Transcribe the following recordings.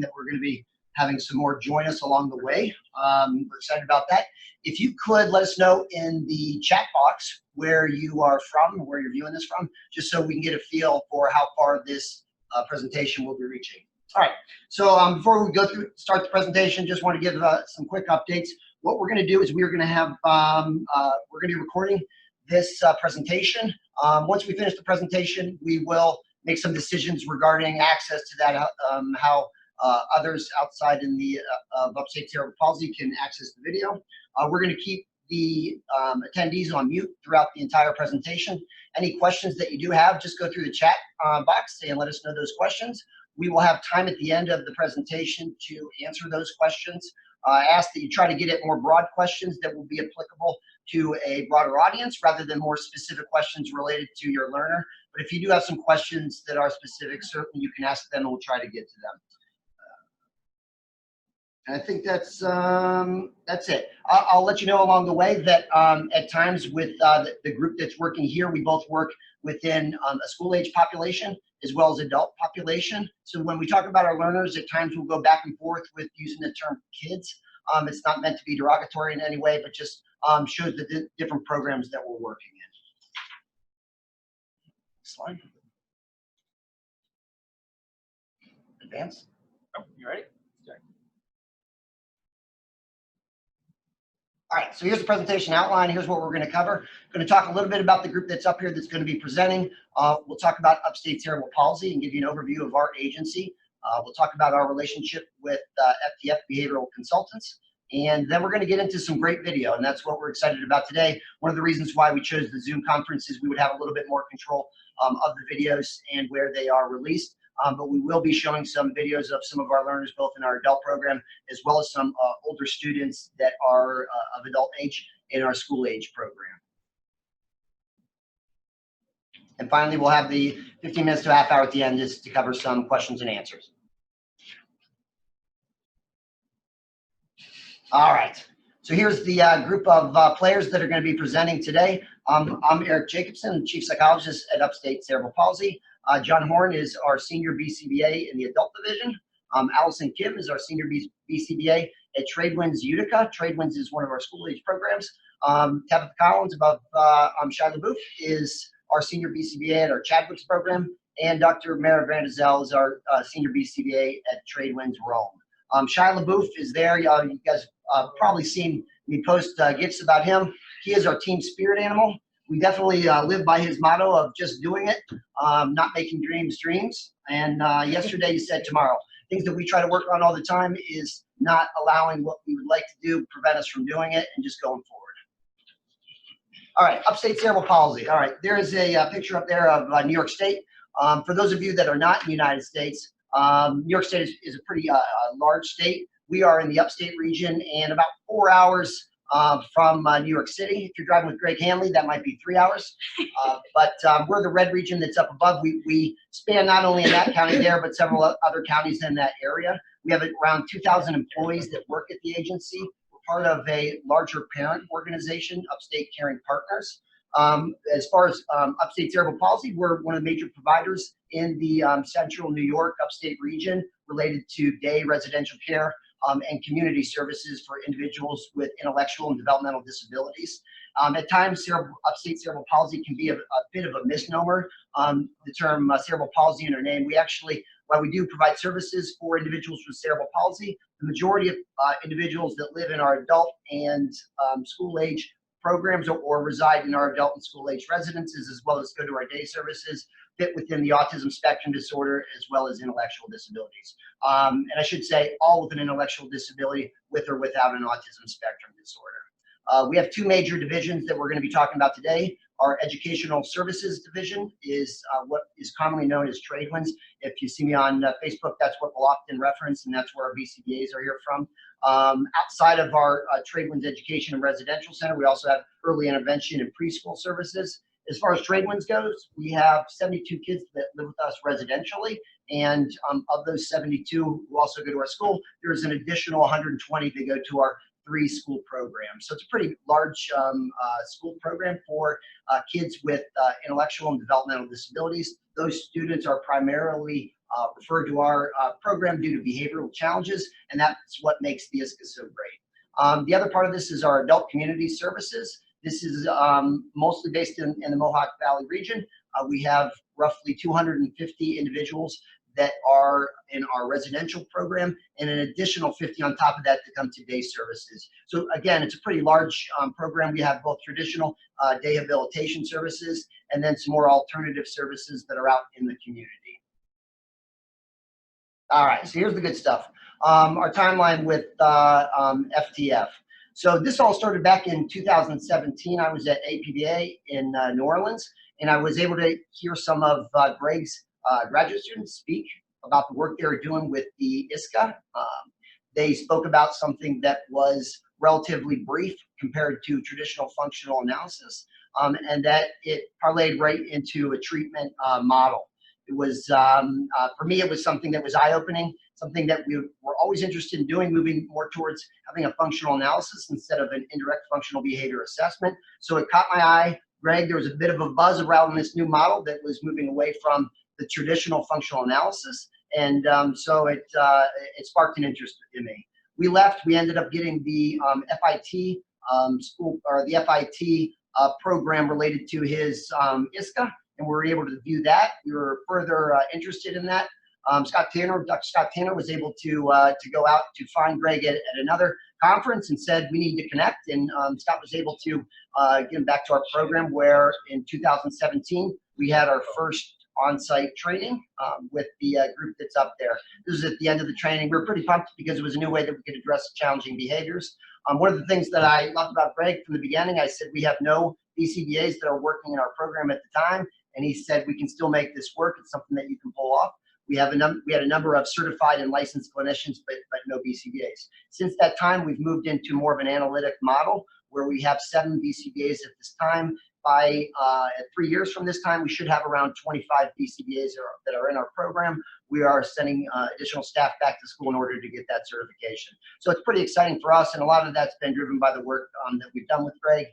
that we're going to be having some more join us along the way. We're excited about that. If you could let us know in the chat box where you are from, where you're viewing this from, just so we can get a feel for how far this presentation will be reaching. All right, so before we start the presentation, just want to give some quick updates. What we're going to do is we're going to have, we're going to be recording this presentation. Once we finish the presentation, we will make some decisions regarding access to that, how others outside in the of Upstate Cerebral Palsy can access the video. We're going to keep the attendees on mute throughout the entire presentation. Any questions that you do have, just go through the chat box and let us know those questions. We will have time at the end of the presentation to answer those questions. I ask that you try to get at more broad questions that will be applicable to a broader audience rather than more specific questions related to your learner. But if you do have some questions that are specific, certainly you can ask them and we'll try to get to them. And I think that's it. I'll let you know along the way that at times with the group that's working here, we both work within a school age population as well as adult population. So when we talk about our learners, at times we'll go back and forth with using the term kids. It's not meant to be derogatory in any way, but just shows the different programs that we're working in. Slide. Advance. Oh, you ready? All right, so here's the presentation outline. Here's what we're going to cover. Going to talk a little bit about the group that's up here that's going to be presenting. We'll talk about Upstate Cerebral Palsy and give you an overview of our agency. We'll talk about our relationship with FDF Behavioral Consultants. And then we're going to get into some great video, and that's what we're excited about today. One of the reasons why we chose the Zoom conference is we would have a little bit more control of the videos and where they are released. But we will be showing some videos of some of our learners, both in our adult program, as well as some older students that are of adult age in our school age program. And finally, we'll have the 15 minutes to a half hour at the end just to cover some questions and answers. All right, so here's the group of players that are going to be presenting today. I'm Eric Jacobson, Chief Psychologist at Upstate Cerebral Palsy. John Horn is our Senior BCBA in the Adult Division. Allison Kim is our Senior BCBA at Tradewinds Utica. Tradewinds is one of our school age programs. Tabitha Collins above Shai LaBeouf is our Senior BCBA at our Chadwick's program. And Dr. Mara Vandezel is our Senior BCBA at Tradewinds Rome. Shai LaBeouf is there. You guys probably seen me post gifs about him. He is our team spirit animal. We definitely live by his motto of just doing it, not making dreams dreams. And yesterday you said tomorrow. Things that we try to work on all the time is not allowing what we would like to do prevent us from doing it and just going forward. All right, Upstate Cerebral Palsy. All right, there is a picture up there of New York State. For those of you that are not in the United States, New York State is a pretty large state. We are in the upstate region and about 4 hours from New York City. If you're driving with Greg Hanley, that might be 3 hours. But we're the red region that's up above. We span not only in that county there, but several other counties in that area. We have around 2,000 employees that work at the agency. We're part of a larger parent organization, Upstate Caring Partners. As far as Upstate Cerebral Palsy, we're one of the major providers in the central New York upstate region related to day residential care and community services for individuals with intellectual and developmental disabilities. At times, Upstate Cerebral Palsy can be a bit of a misnomer. The term cerebral palsy in our name, we actually, while we do provide services for individuals with cerebral palsy, the majority of individuals that live in our adult and school age programs or reside in our adult and school age residences, as well as go to our day services, fit within the autism spectrum disorder as well as intellectual disabilities. And I should say all with an intellectual disability with or without an autism spectrum disorder. We have two major divisions that we're going to be talking about today. Our Educational Services Division is what is commonly known as Tradewinds. If you see me on Facebook, that's what we'll often reference, and that's where our BCBAs are here from. Outside of our Tradewinds Education and Residential Center, we also have early intervention and preschool services. As far as Tradewinds goes, we have 72 kids that live with us residentially, and of those 72 who also go to our school, there's an additional 120 that go to our 3 school programs. So it's a pretty large school program for kids with intellectual and developmental disabilities. Those students are primarily referred to our program due to behavioral challenges, and that's what makes the IISCA so great. The other part of this is our adult community services. This is mostly based in the Mohawk Valley region. We have roughly 250 individuals that are in our residential program, and an additional 50 on top of that to come to day services. So again, it's a pretty large program. We have both traditional day habilitation services and then some more alternative services that are out in the community. All right, so here's the good stuff. Our timeline with FTF. So this all started back in 2017. I was at APBA in New Orleans, and I was able to hear some of Greg's graduate students speak about the work they were doing with the IISCA. They spoke about something that was relatively brief compared to traditional functional analysis, and that it parlayed right into a treatment model. It was, for me, it was something that was eye-opening, something that we were always interested in doing, moving more towards having a functional analysis instead of an indirect functional behavior assessment. So it caught my eye. Greg, there was a bit of a buzz around this new model that was moving away from the traditional functional analysis, and so it sparked an interest in me. We left. We ended up getting the FIT school, or the FIT program related to his IISCA, and we were able to view that. We were further interested in that. Dr. Scott Tanner was able to go out to find Greg at another conference and said, we need to connect. And Scott was able to get him back to our program, where in 2017, we had our first on-site training with the group that's up there. This was at the end of the training. We were pretty pumped because it was a new way that we could address challenging behaviors. One of the things that I loved about Greg from the beginning, I said, we have no BCBAs that are working in our program at the time. And he said, we can still make this work. It's something that you can pull off. We had a number of certified and licensed clinicians, but no BCBAs. Since that time, we've moved into more of an analytic model where we have 7 BCBAs at this time. By 3 years from this time, we should have around 25 BCBAs that are in our program. We are sending additional staff back to school in order to get that certification. So it's pretty exciting for us, and a lot of that's been driven by the work that we've done with Greg.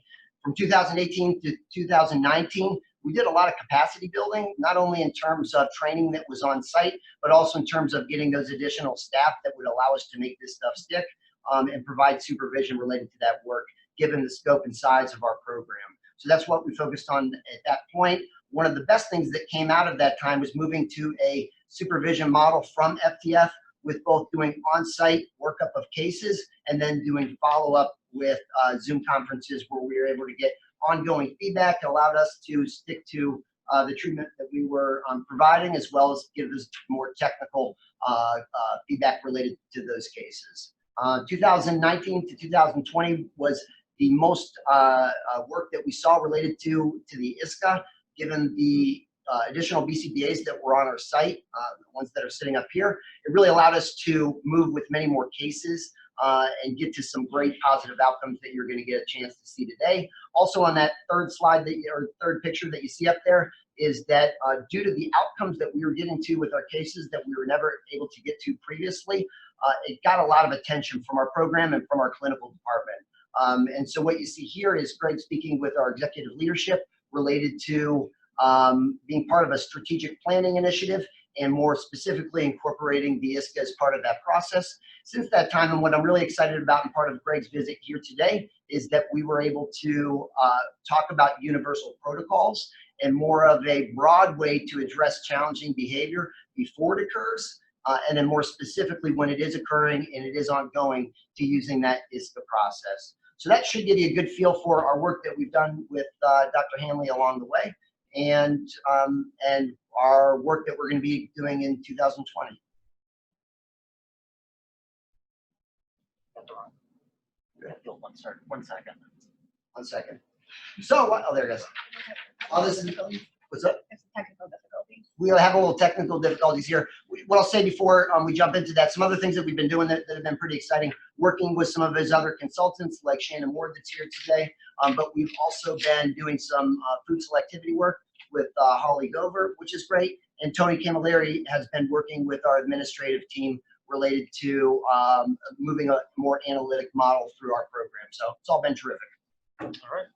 From 2018 to 2019, we did a lot of capacity building, not only in terms of training that was on site, but also in terms of getting those additional staff that would allow us to make this stuff stick and provide supervision related to that work, given the scope and size of our program. So that's what we focused on at that point. One of the best things that came out of that time was moving to a supervision model from FTF, with both doing on-site workup of cases and then doing follow-up with Zoom conferences where we were able to get ongoing feedback. It allowed us to stick to the treatment that we were providing, as well as give us more technical feedback related to those cases. 2019 to 2020 was the most work that we saw related to the IISCA, given the additional BCBAs that were on our site, the ones that are sitting up here. It really allowed us to move with many more cases and get to some great positive outcomes that you're going to get a chance to see today. Also on that third slide, or third picture that you see up there, is that due to the outcomes that we were getting to with our cases that we were never able to get to previously, it got a lot of attention from our program and from our clinical department. And so what you see here is Greg speaking with our executive leadership related to being part of a strategic planning initiative, and more specifically incorporating the IISCA as part of that process. Since that time, and what I'm really excited about and part of Greg's visit here today, is that we were able to talk about universal protocols and more of a broad way to address challenging behavior before it occurs, and then more specifically when it is occurring and it is ongoing, to using that IISCA process. So that should give you a good feel for our work that we've done with Dr. Hanley along the way, and our work that we're going to be doing in 2020. One second. So, oh, there it goes. Oh, this is, what's up? Technical difficulties. We have a little technical difficulties here. What I'll say before we jump into that, some other things that we've been doing that have been pretty exciting, working with some of his other consultants like Shannon that's here today, but we've also been doing some food selectivity work with Holly Gover, which is great. And Tony Camilleri has been working with our administrative team related to moving a more analytic model through our program. So it's all been terrific. All right.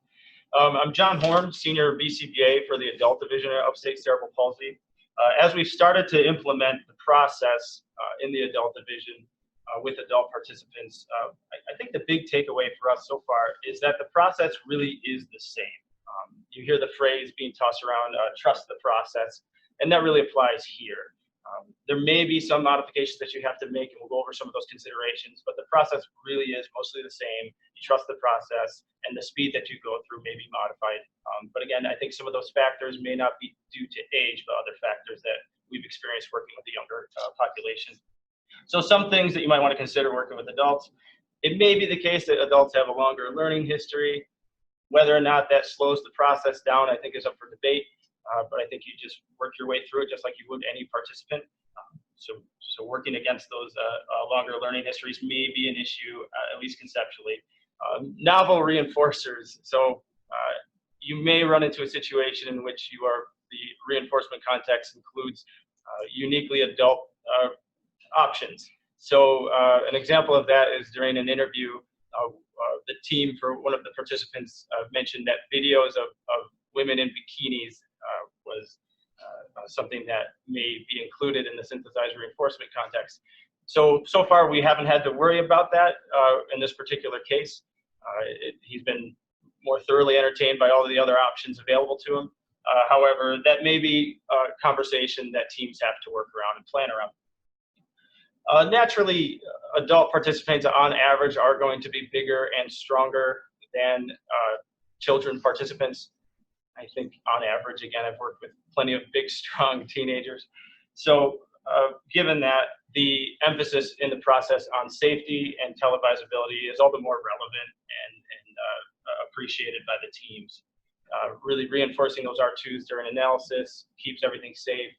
I'm John Horn, Senior BCBA for the Adult Division at Upstate Cerebral Palsy. As we've started to implement the process in the adult division with adult participants, I think the big takeaway for us so far is that the process really is the same. You hear the phrase being tossed around, trust the process, and that really applies here. There may be some modifications that you have to make, and we'll go over some of those considerations, but the process really is mostly the same. You trust the process, and the speed that you go through may be modified. But again, I think some of those factors may not be due to age, but other factors that we've experienced working with the younger population. So some things that you might want to consider working with adults. It may be the case that adults have a longer learning history. Whether or not that slows the process down, I think is up for debate. But I think you just work your way through it just like you would any participant. So working against those longer learning histories may be an issue, at least conceptually. Novel reinforcers. So you may run into a situation in which the reinforcement context includes uniquely adult options. So an example of that is during an interview, the team for one of the participants mentioned that videos of women in bikinis was something that may be included in the synthesized reinforcement context. So far we haven't had to worry about that in this particular case. He's been more thoroughly entertained by all of the other options available to him. However, that may be a conversation that teams have to work around and plan around. Naturally, adult participants on average are going to be bigger and stronger than children participants. I think on average, again, I've worked with plenty of big, strong teenagers. So given that, the emphasis in the process on safety and televisability is all the more relevant and appreciated by the teams. Really reinforcing those R2s during analysis keeps everything safe,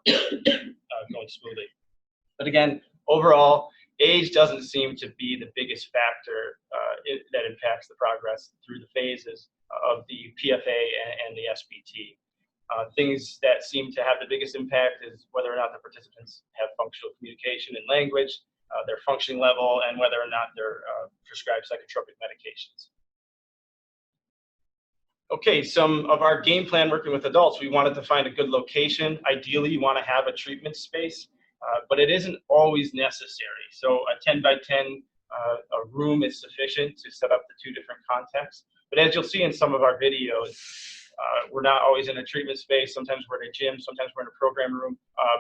going smoothly. But again, overall, age doesn't seem to be the biggest factor that impacts the progress through the phases of the PFA and the SBT. Things that seem to have the biggest impact is whether or not the participants have functional communication and language, their functioning level, and whether or not they're prescribed psychotropic medications. Okay, some of our game plan working with adults, we wanted to find a good location. Ideally, you want to have a treatment space, but it isn't always necessary. So a 10 by 10 a room is sufficient to set up the two different contexts. But as you'll see in some of our videos, we're not always in a treatment space. Sometimes we're in a gym, sometimes we're in a program room.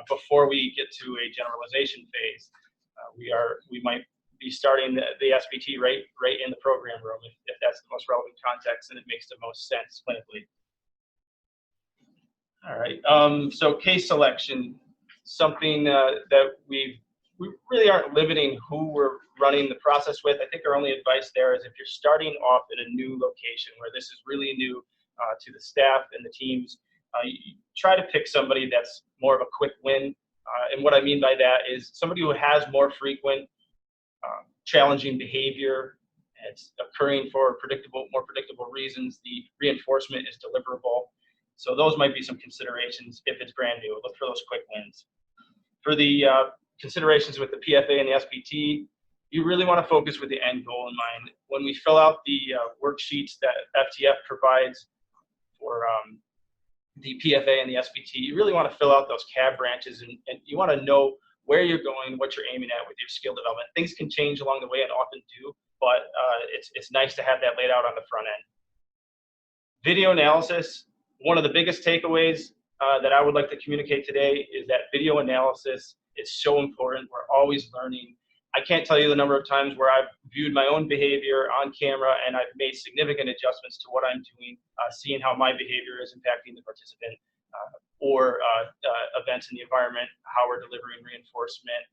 Before we get to a generalization phase, we might be starting the SBT right in the program room if that's the most relevant context and it makes the most sense clinically. All right, so case selection, something that we really aren't limiting who we're running the process with. I think our only advice there is if you're starting off at a new location where this is really new to the staff and the teams, you try to pick somebody that's more of a quick win. And what I mean by that is somebody who has more frequent challenging behavior. It's occurring for more predictable reasons. The reinforcement is deliverable. So those might be some considerations if it's brand new. Look for those quick wins. For the considerations with the PFA and the SBT, you really want to focus with the end goal in mind. When we fill out the worksheets that FTF provides for the PFA and the SBT, you really want to fill out those CAB branches, and you want to know where you're going, what you're aiming at with your skill development. Things can change along the way and often do, but it's nice to have that laid out on the front end. Video analysis, one of the biggest takeaways that I would like to communicate today is that video analysis is so important. We're always learning. I can't tell you the number of times where I've viewed my own behavior on camera and I've made significant adjustments to what I'm doing, seeing how my behavior is impacting the participant, or events in the environment, how we're delivering reinforcement,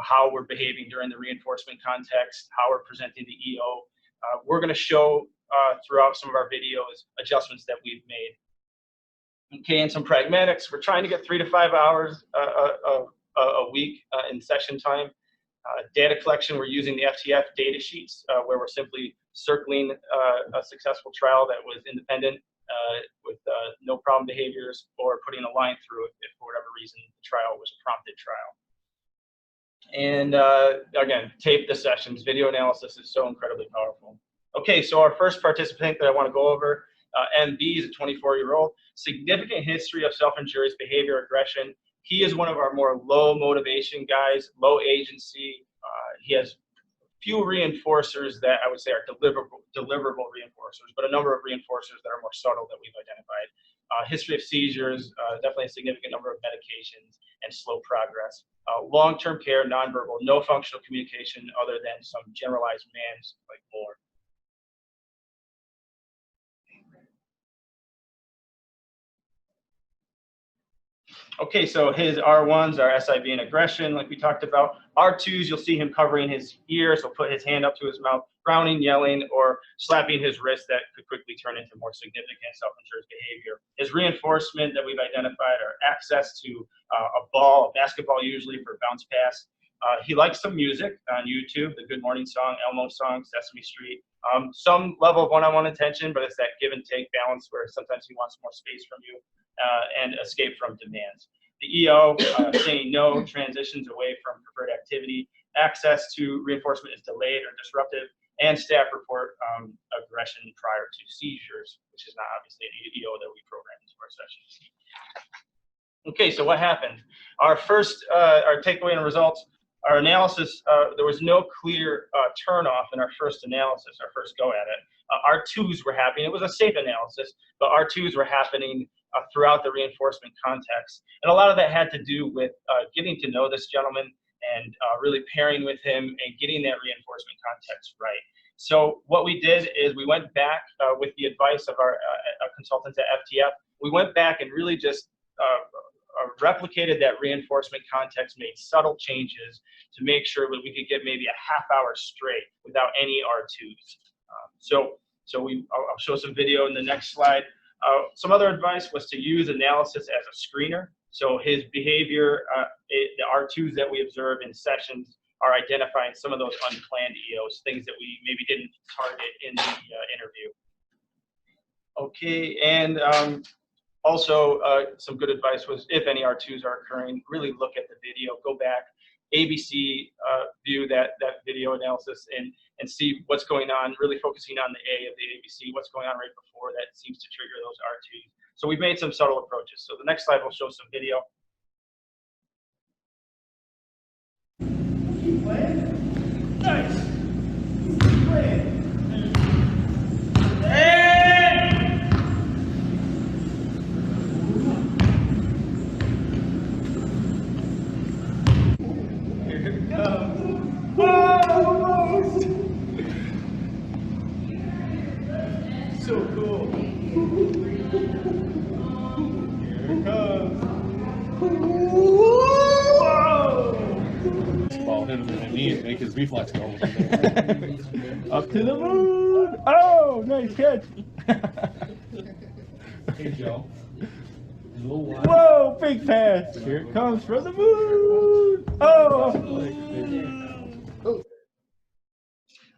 how we're behaving during the reinforcement context, how we're presenting the EO. We're going to show throughout some of our videos adjustments that we've made. Okay, and some pragmatics. We're trying to get 3 to 5 hours a week in session time. Data collection, we're using the FTF data sheets where we're simply circling a successful trial that was independent with no problem behaviors, or putting a line through it if for whatever reason the trial was a prompted trial. And again, tape the sessions. Video analysis is so incredibly powerful. Okay, so our first participant that I want to go over, MB, is a 24-year-old, significant history of self-injurious behavior, aggression, He is one of our more low motivation guys, low agency. He has few reinforcers that I would say are deliverable reinforcers, but a number of reinforcers that are more subtle that we've identified. History of seizures, definitely a significant number of medications, and slow progress. Long-term care, nonverbal, no functional communication other than some generalized commands like more. Okay, so his R1s are SIV and aggression, like we talked about. R2s, you'll see him covering his ears. He'll put his hand up to his mouth, frowning, yelling, or slapping his wrist. That could quickly turn into more significant self-injurious behavior. His reinforcement that we've identified are access to a ball, a basketball usually for bounce pass. He likes some music on YouTube, the Good Morning song, Elmo song, Sesame Street. Some level of one-on-one attention, but it's that give and take balance where sometimes he wants more space from you. And escape from demands. The EO, saying no, transitions away from preferred activity. Access to reinforcement is delayed or disruptive, and staff report aggression prior to seizures, which is not obviously an EO that we program into our sessions. Okay, so what happened? Our first, our takeaway and results, our analysis, there was no clear turnoff in our first analysis, our first go at it. R2s were happening. It was a safe analysis, but R2s were happening throughout the reinforcement context. And a lot of that had to do with getting to know this gentleman and really pairing with him and getting that reinforcement context right. So what we did is we went back with the advice of our consultants at FTF. We went back and really just replicated that reinforcement context, made subtle changes to make sure that we could get maybe a half hour straight without any R2s. I'll show some video in the next slide. Some other advice was to use analysis as a screener. So his behavior, the R2s that we observe in sessions are identifying some of those unplanned EOs, things that we maybe didn't target in the interview. Okay, and also some good advice was if any R2s are occurring, really look at the video, go back, ABC view that video analysis and see what's going on, really focusing on the A of the ABC, what's going on right before that seems to trigger those R2s. So we've made some subtle approaches. So the next slide will show some video. Nice. So cool. Here it comes. Whoa! Ball hit him in the knee and make his reflex go. Up to the moon. Oh, nice catch. Hey, Joe. Whoa, big pass. Here it comes from the moon. Oh.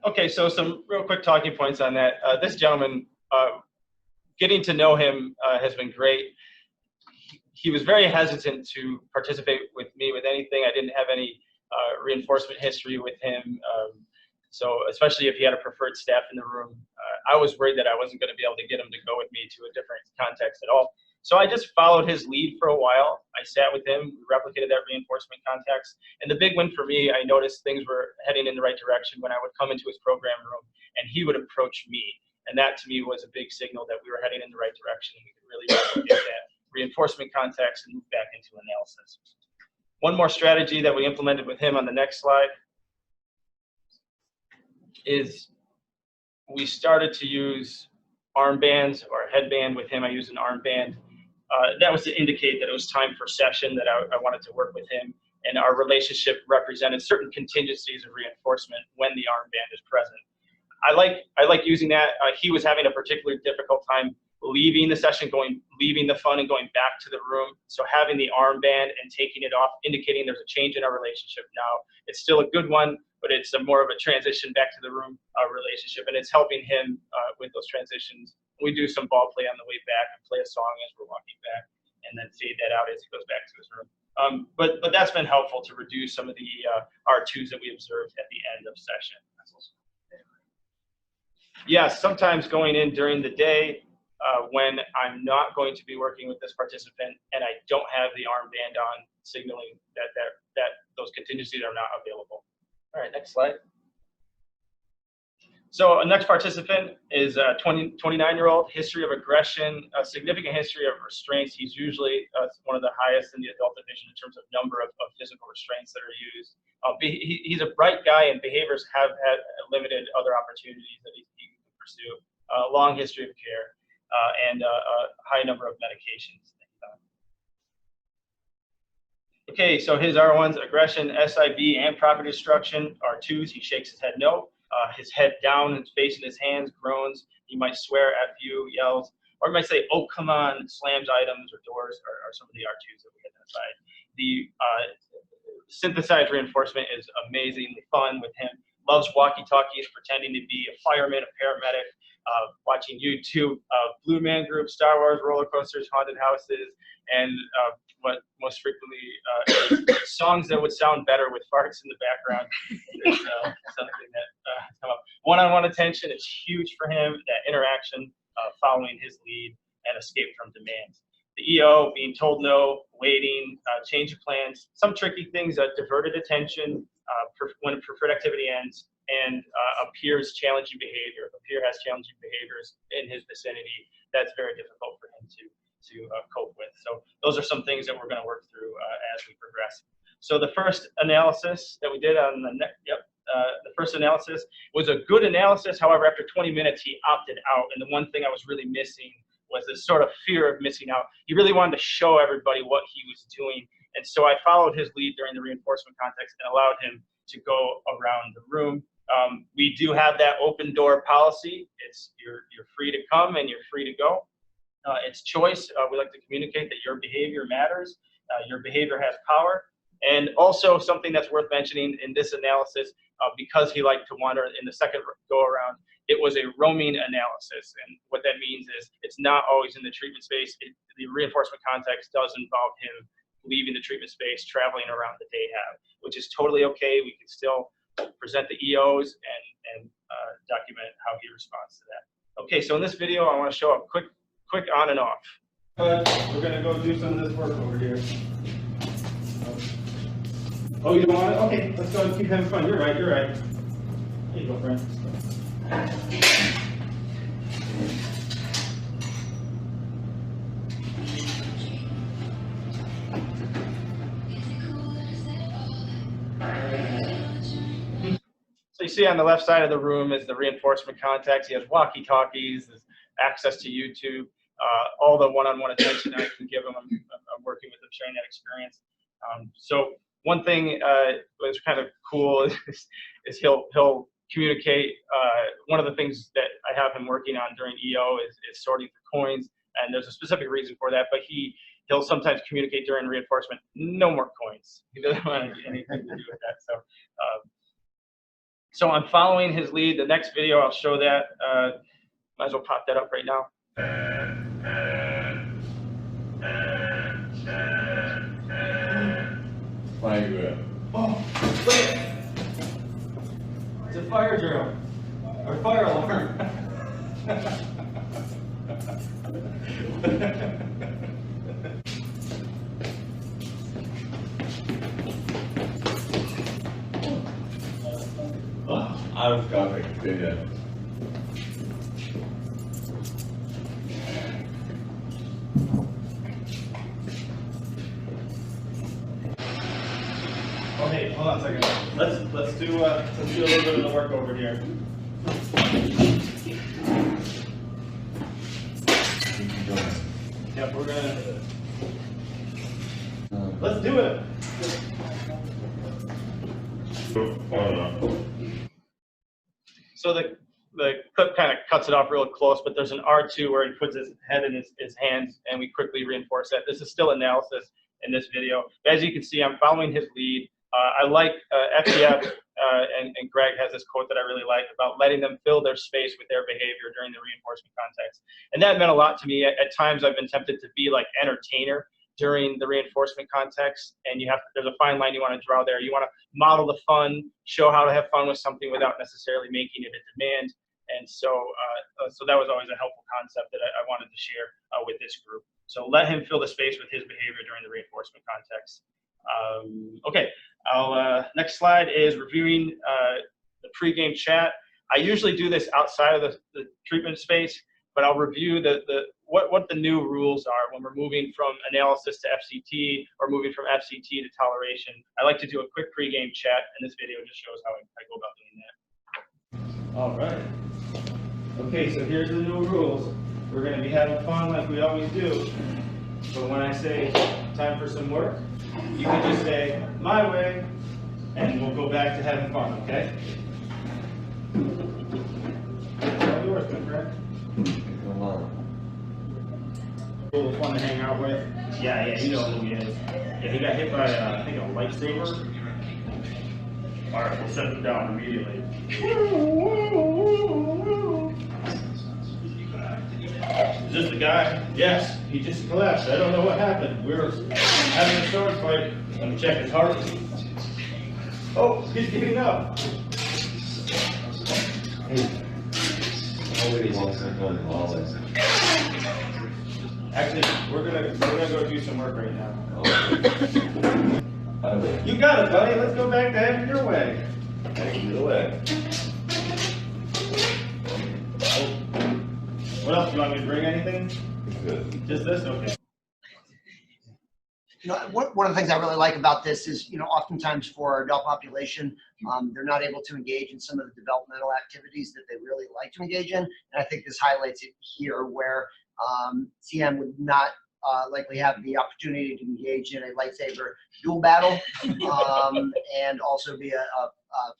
Okay, so some real quick talking points on that. This gentleman, getting to know him has been great. He was very hesitant to participate with me with anything. I didn't have any reinforcement history with him. So especially if he had a preferred staff in the room, I was worried that I wasn't going to be able to get him to go with me to a different context at all. So I just followed his lead for a while. I sat with him, replicated that reinforcement context. And the big win for me, I noticed things were heading in the right direction when I would come into his program room and he would approach me. And that to me was a big signal that we were heading in the right direction and we could really replicate that reinforcement context and move back into analysis. One more strategy that we implemented with him on the next slide is we started to use armbands or a headband with him. I used an armband. That was to indicate that it was time for session, that I wanted to work with him, and our relationship represented certain contingencies of reinforcement when the armband is present. I like using that. He was having a particularly difficult time leaving the session, leaving the fun and going back to the room. So having the armband and taking it off, indicating there's a change in our relationship now. It's still a good one, but it's more of a transition back to the room relationship, and it's helping him with those transitions. We do some ball play on the way back and play a song as we're walking back, and then fade that out as he goes back to his room. But that's been helpful to reduce some of the R2s that we observed at the end of session. Yes, sometimes going in during the day, when I'm not going to be working with this participant and I don't have the armband on, signaling that those contingencies are not available. All right, next slide. So next participant is a 29-year-old, history of aggression, a significant history of restraints. He's usually one of the highest in the adult division in terms of number of physical restraints that are used. He's a bright guy, and behaviors have had limited other opportunities that he can pursue. A long history of care and a high number of medications. Okay, so his R1s, aggression, SIB, and property destruction. R2s, he shakes his head no. His head down and facing his hands, groans. He might swear at you, yells, or he might say, "Oh, come on," slams items or doors, are some of the R2s that we identified. The synthesized reinforcement is amazingly fun with him. Loves walkie-talkies, pretending to be a fireman, a paramedic, watching YouTube, Blue Man Group, Star Wars, roller coasters, haunted houses, and what most frequently songs that would sound better with farts in the background. It's something that come up. One-on-one attention is huge for him. That interaction, following his lead, and escape from demands. The EO, being told no, waiting, change of plans, some tricky things, diverted attention when preferred activity ends, and a peer's challenging behavior. If a peer has challenging behaviors in his vicinity, that's very difficult for him to cope with. So those are some things that we're going to work through as we progress. So the first analysis that we did on the the first analysis was a good analysis. However, after 20 minutes, he opted out. And the one thing I was really missing was this sort of fear of missing out. He really wanted to show everybody what he was doing. And so I followed his lead during the reinforcement context and allowed him to go around the room. We do have that open door policy. It's you're free to come and you're free to go. It's choice. We like to communicate that your behavior matters. Your behavior has power. And also something that's worth mentioning in this analysis, because he liked to wander in the second go around, it was a roaming analysis. And what that means is it's not always in the treatment space. The reinforcement context does involve him leaving the treatment space, traveling around the day hab, which is totally okay. We can still present the EOs and document how he responds to that. Okay, so in this video, I want to show a quick on and off. We're going to go do some of this work over here. Oh, you don't want it? Okay, let's go and keep having fun. You're right, you're right. There you go, friend. So you see on the left side of the room is the reinforcement context. He has walkie-talkies, access to YouTube, all the one-on-one attention I can give him. I'm working with him, sharing that experience. So one thing that's kind of cool is he'll communicate. One of the things that I have him working on during EO is sorting for coins, and there's a specific reason for that, but he'll sometimes communicate during reinforcement, no more coins. He doesn't want anything to do with that. So I'm following his lead. The next video, I'll show that. Might as well pop that up right now. Fire. Oh, wait. It's a fire drill. Or fire alarm. I was coughing. Yeah. Okay, hold on a second. Let's do a little bit of the work over here. Yep, we're gonna. Let's do it. So the clip kind of cuts it off real close, but there's an R2 where he puts his head in his hands, and we quickly reinforce that. This is still analysis in this video. As you can see, I'm following his lead. I like FDF, and Greg has this quote that I really like about letting them fill their space with their behavior during the reinforcement context. And that meant a lot to me. At times, I've been tempted to be like entertainer during the reinforcement context, and there's a fine line you want to draw there. You want to model the fun, show how to have fun with something without necessarily making it a demand. And so so that was always a helpful concept that I wanted to share with this group. So let him fill the space with his behavior during the reinforcement context. Okay, next slide is reviewing the pregame chat. I usually do this outside of the treatment space, but I'll review what the new rules are when we're moving from analysis to FCT or moving from FCT to toleration. I like to do a quick pregame chat, and this video just shows how I go about doing that. All right. Okay, so here's the new rules. We're going to be having fun like we always do. But when I say time for some work, you can just say, my way, and we'll go back to having fun, okay? It's all yours, my friend. Come on. Cool, fun to hang out with. Yeah, you know who he is. Yeah, he got hit by, I think, a lifesaver. All right, we'll set him down immediately. Is this the guy? Yes, he just collapsed. I don't know what happened. We were having a sword fight. Let me check his heart. Oh, he's getting up. Nobody wants to go in lawless. Actually, we're gonna go do some work right now. Okay. You got it, buddy. Let's go back to having your way. Thank you, way. What else? You want me to bring anything? Good. Just this? Okay. You know, one of the things I really like about this is, you know, oftentimes for our adult population, they're not able to engage in some of the developmental activities that they really like to engage in. And I think this highlights it here where CM would not likely have the opportunity to engage in a lightsaber duel battle and also be a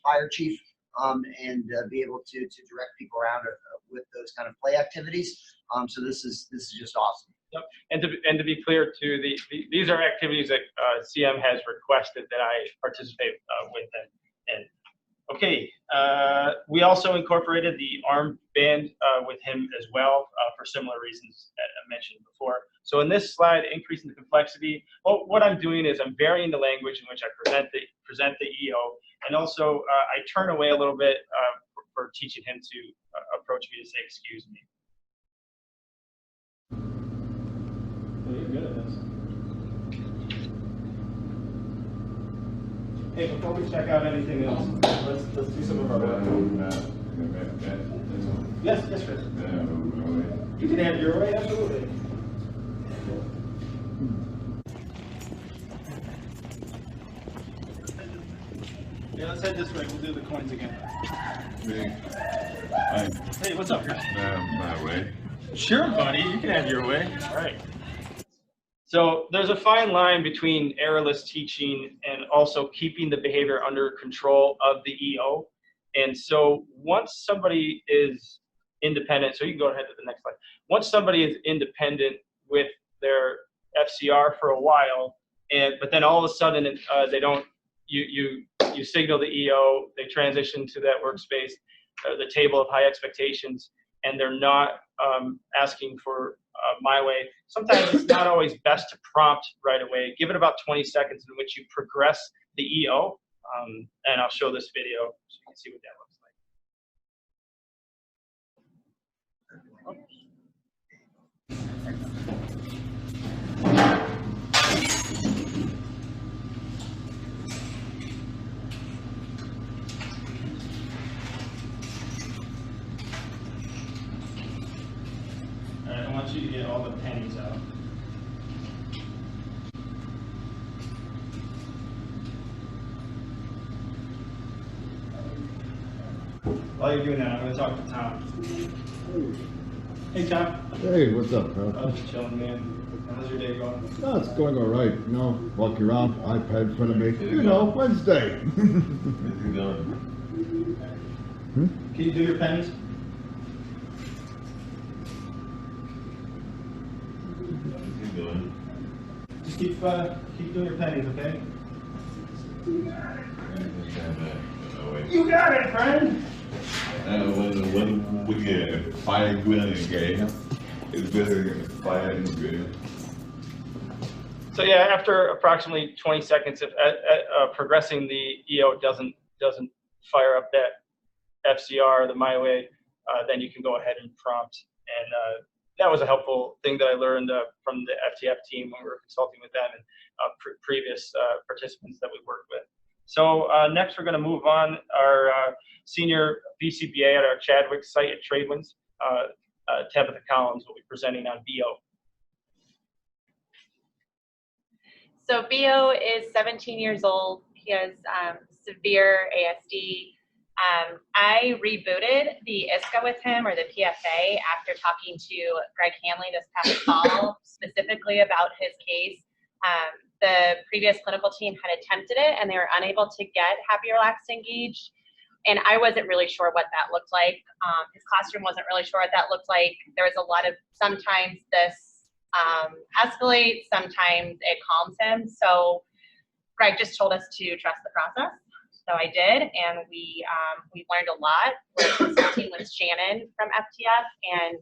fire chief and be able to direct people around with those kind of play activities. So this is just awesome. Yep. And to be clear too, these are activities that CM has requested that I participate with. And okay, we also incorporated the arm band with him as well for similar reasons that I mentioned before. So in this slide, increasing the complexity, well, what I'm doing is I'm varying the language in which I present the EO, and also I turn away a little bit for teaching him to approach me to say, excuse me. Well, you're good at this. Hey, before we check out anything else, let's do some of our work. Yes, Chris. You can have your way, absolutely. Yeah, let's head this way. We'll do the coins again. Hey, what's up, Chris? My way. Sure, buddy. You can have your way. All right. So there's a fine line between errorless teaching and also keeping the behavior under control of the EO. And so once somebody is independent, so you can go ahead to the next slide. Once somebody is independent with their FCR for a while, but then all of a sudden they don't, you signal the EO, they transition to that workspace, the table of high expectations, and they're not asking for my way. Sometimes it's not always best to prompt right away. Give it about 20 seconds in which you progress the EO, and I'll show this video so you can see what that looks like. All right, I want you to get all the pennies out. While you're doing that, I'm going to talk to Tom. Hey, Tom. Hey, what's up, bro? I'm just chilling, man. How's your day going? Oh, it's going all right. You know, walking around, iPad in front of me. You know, Wednesday. Where's he going? Can you do your pennies? What's he doing? Just keep doing your pennies, okay? You got it, friend. When we get 5 grand a game, it's better to get 5 grand. So yeah, after approximately 20 seconds, if progressing the EO doesn't fire up that FCR the my way, then you can go ahead and prompt. And that was a helpful thing that I learned from the FTF team when we were consulting with them and previous participants that we worked with. So next we're going to move on. Our senior BCBA at our Chadwick site at Tradewinds, Tabitha Collins, will be presenting on BO. So BO is 17 years old. He has severe ASD. I rebooted the IISCA with him, or the PFA, after talking to Greg Hanley this past fall, specifically about his case. The previous clinical team had attempted it, and they were unable to get Happy, Relaxed, Engaged. And I wasn't really sure what that looked like. His classroom wasn't really sure what that looked like. There was a lot of, sometimes this escalates, sometimes it calms him. So Greg just told us to trust the process. So I did, and we learned a lot. We're consulting with Shannon from FTF, and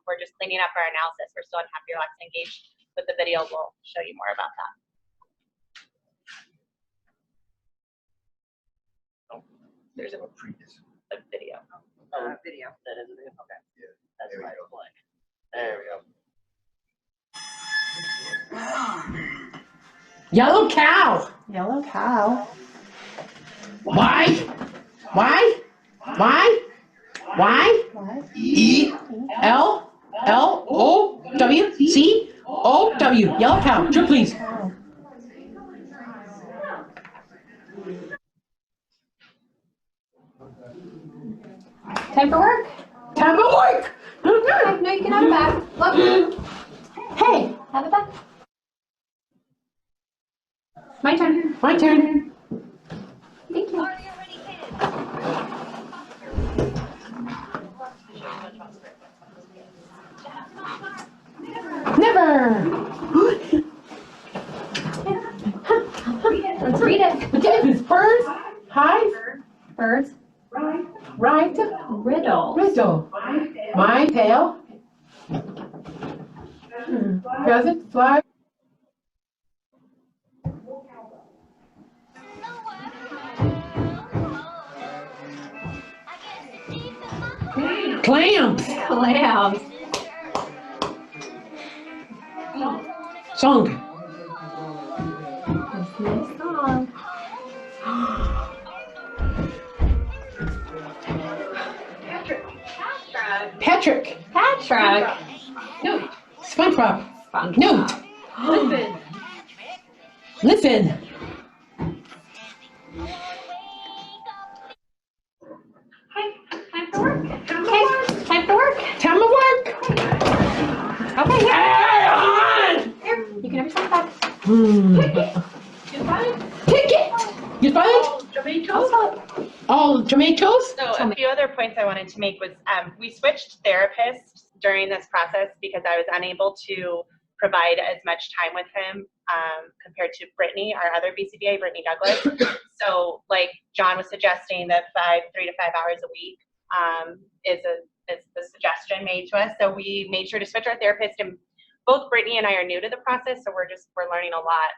we're just cleaning up our analysis. We're still on Happy, Relaxed, Engaged, but the video will show you more about that. There's a video. Video. That is a video. Okay. Yeah. That's There we why go. it's blank. There we There go. Yellow cow. Yellow cow. Why? Why? Why? Why? What? E. L-O-W-C-O-W. Yellow cow. Sure, please. Cow. Time for work. Time to work. Okay, no, you can have it back. Look. Hey, Have it back. My turn. my turn. Thank you. Never. Let's read it. Okay, it's birds, hive, Birds. right, Riddle. riddle. My tail. Present, fly. Clams. Clams. Song. Nice song. Patrick. Patrick. No. SpongeBob. SpongeBob. Note. Listen. Time for work. Okay, time for work. Time to work. Okay, here. Hey, Here, you can have your stuff back. Take it. You find it? I'll stop. All tomatoes? So a few other points I wanted to make was we switched therapists during this process because I was unable to provide as much time with him compared to Brittany, our other BCBA, Brittany Douglas. So like John was suggesting that 3 to 5 hours a week is the suggestion made to us. So we made sure to switch our therapist, and both Brittany and I are new to the process, so we're learning a lot.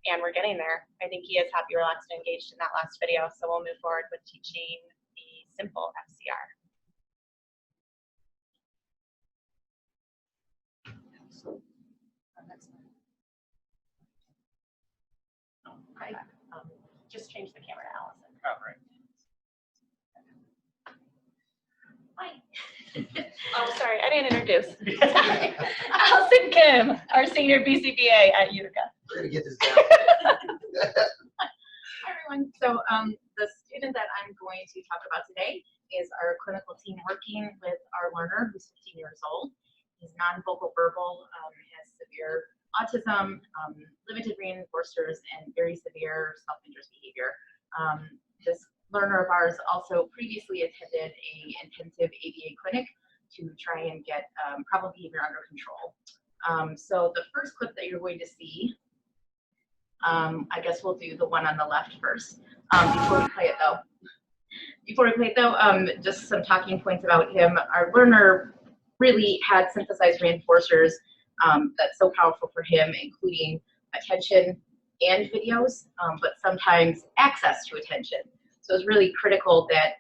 And we're getting there. I think he is happy, relaxed, and engaged in that last video. So we'll move forward with teaching the simple FCR. Okay. Just change the camera to Allison. Oh, right. Hi. Oh, sorry, I didn't introduce. Allison Kim, our senior BCBA at Utica. We're gonna get this down. Hi, everyone. So the student that I'm going to talk about today is our clinical team working with our learner who's 15 years old. He's non-vocal verbal, has severe autism, limited reinforcers, and very severe self-interest behavior. This learner of ours also previously attended a intensive ABA clinic to try and get problem behavior under control. So the first clip that you're going to see, I guess we'll do the one on the left first. Before we play it though, just some talking points about him. Our learner really had synthesized reinforcers that's so powerful for him, including attention and videos, but sometimes access to attention. So it's really critical that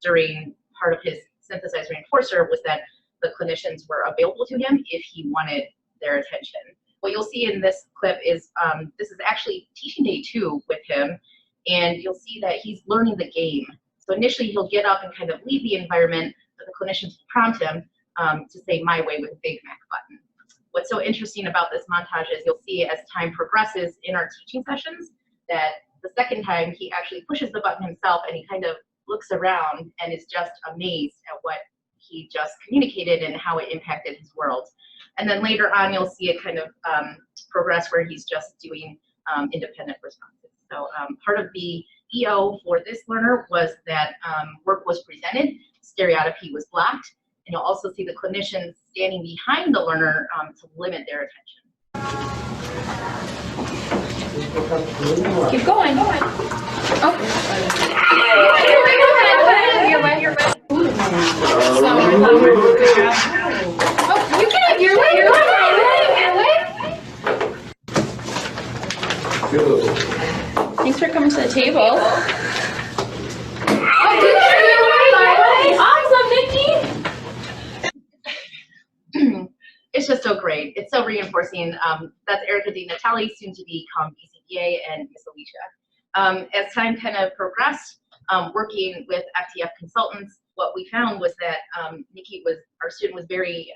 during part of his synthesized reinforcer was that the clinicians were available to him if he wanted their attention. What you'll see in this clip is this is actually teaching day 2 with him, and you'll see that he's learning the game. So initially he'll get up and kind of leave the environment, but the clinicians will prompt him to say "my way" with a Big Mac button. What's so interesting about this montage is you'll see as time progresses in our teaching sessions that the second time he actually pushes the button himself and he kind of looks around and is just amazed at what he just communicated and how it impacted his world. And then later on, you'll see it kind of progress where he's just doing independent responses. So part of the EO for this learner was that work was presented, stereotypy was blocked, and you'll also see the clinicians standing behind the learner to limit their attention. Keep going. Oh. You're wet. You're wet. Oh, you can have your way. You're wet. Thanks for coming to the table. Awesome, Nikki. It's just so great. It's so reinforcing. That's Erica Di Natale, soon to become BCBA, and Miss Alicia. As time kind of progressed, working with FTF consultants, what we found was that our student was very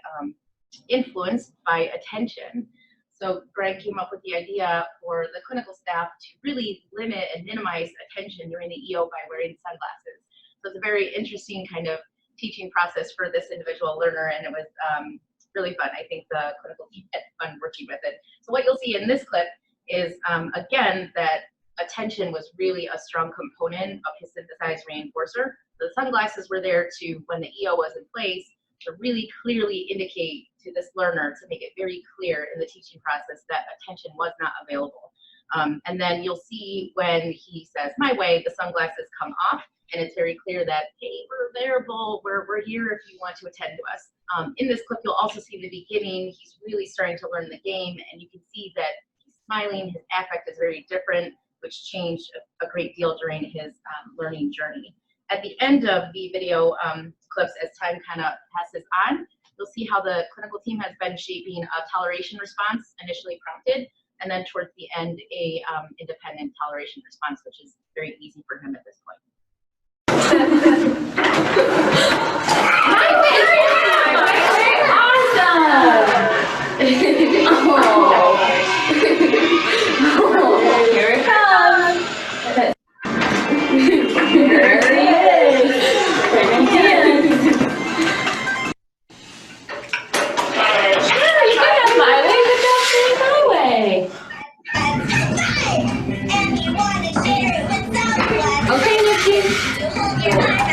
influenced by attention. So Greg came up with the idea for the clinical staff to really limit and minimize attention during the EO by wearing sunglasses. So it's a very interesting kind of teaching process for this individual learner, and it was really fun. I think the clinical team had fun working with it. So what you'll see in this clip is, again, that attention was really a strong component of his synthesized reinforcer. The sunglasses were there to, when the EO was in place, to really clearly indicate to this learner, to make it very clear in the teaching process that attention was not available. And then you'll see when he says "my way," the sunglasses come off, and it's very clear that, hey, we're available, we're here if you want to attend to us. In this clip, you'll also see the beginning. He's really starting to learn the game, and you can see that he's smiling, his affect is very different, which changed a great deal during his learning journey. At the end of the video clips, as time kind of passes on, you'll see how the clinical team has been shaping a toleration response, initially prompted, and then towards the end, a independent toleration response, which is very easy for him at this point. Here it comes. There it is. There it is. Sure, you can have my way, but don't say my way. Okay, Nikki.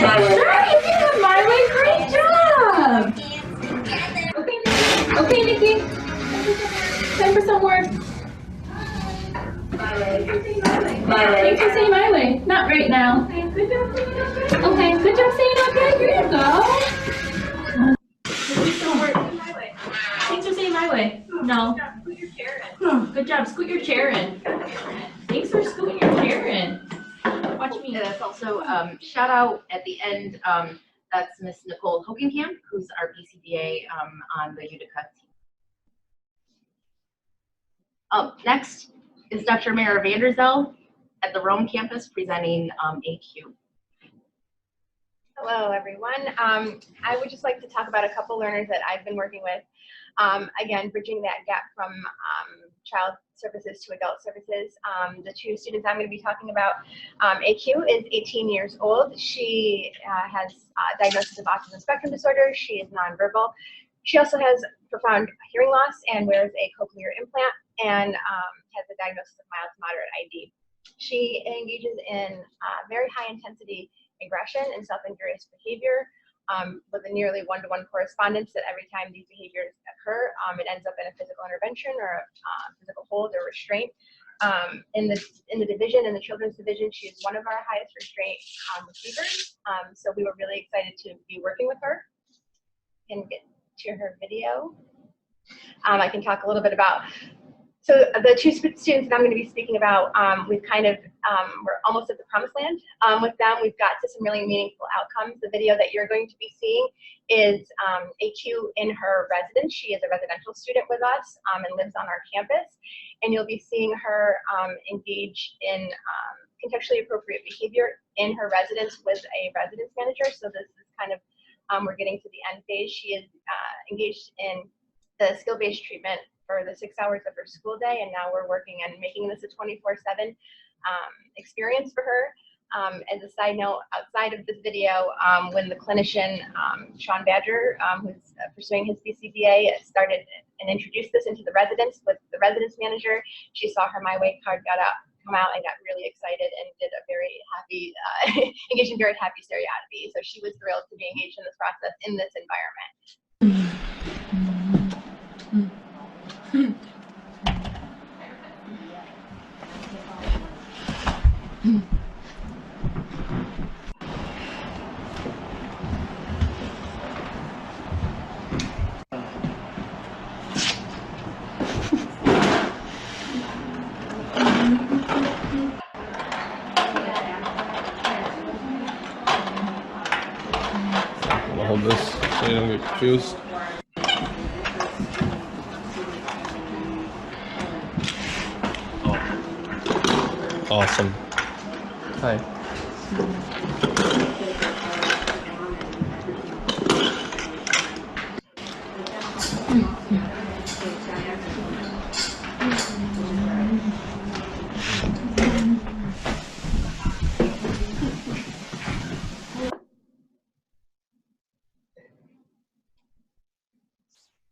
My way. Sure, you can have my way. Great job. Okay, Nikki. Time for some work. My way. My way. You can say my way. Not right now. Okay, good job saying okay. Here you go. Thanks for saying my way. No. Good job. Scoot your chair in. Thanks for scooting your chair in. Watch me. And that's also shout out at the end. That's Miss Nicole Hogenkamp, who's our BCBA on the Utica team. Next is Dr. Mara Vanderzell at the Rome campus presenting AQ. Hello, everyone. I would just like to talk about a couple learners that I've been working with. Again, bridging that gap from child services to adult services. The two students I'm going to be talking about, AQ is 18 years old. She has a diagnosis of autism spectrum disorder. She is nonverbal. She also has profound hearing loss and wears a cochlear implant and has a diagnosis of mild to moderate ID. She engages in very high intensity aggression and self-injurious behavior with a nearly one-to-one correspondence that every time these behaviors occur, it ends up in a physical intervention or a physical hold or restraint. In the division, in the children's division, she is one of our highest restraint receivers. So we were really excited to be working with her. And get to her video. I can talk a little bit about So the two students that I'm going to be speaking about, we've kind of, we're almost at the promised land with them. We've got to some really meaningful outcomes. The video that you're going to be seeing is AQ in her residence. She is a residential student with us and lives on our campus. And you'll be seeing her engage in contextually appropriate behavior in her residence with a residence manager. So this is kind of, we're getting to the end phase. She is engaged in the skill-based treatment for the 6 hours of her school day, and now we're working on making this a 24/7 experience for her. As a side note, outside of this video, when the clinician, Sean Badger, who's pursuing his BCBA, started and introduced this into the residence with the residence manager, she saw her My Way card come out and got really excited and did a very happy, engaged in very happy stereotypy. So she was thrilled to be engaged in this process in this environment. I'll hold this so you don't get confused. Awesome. Hi.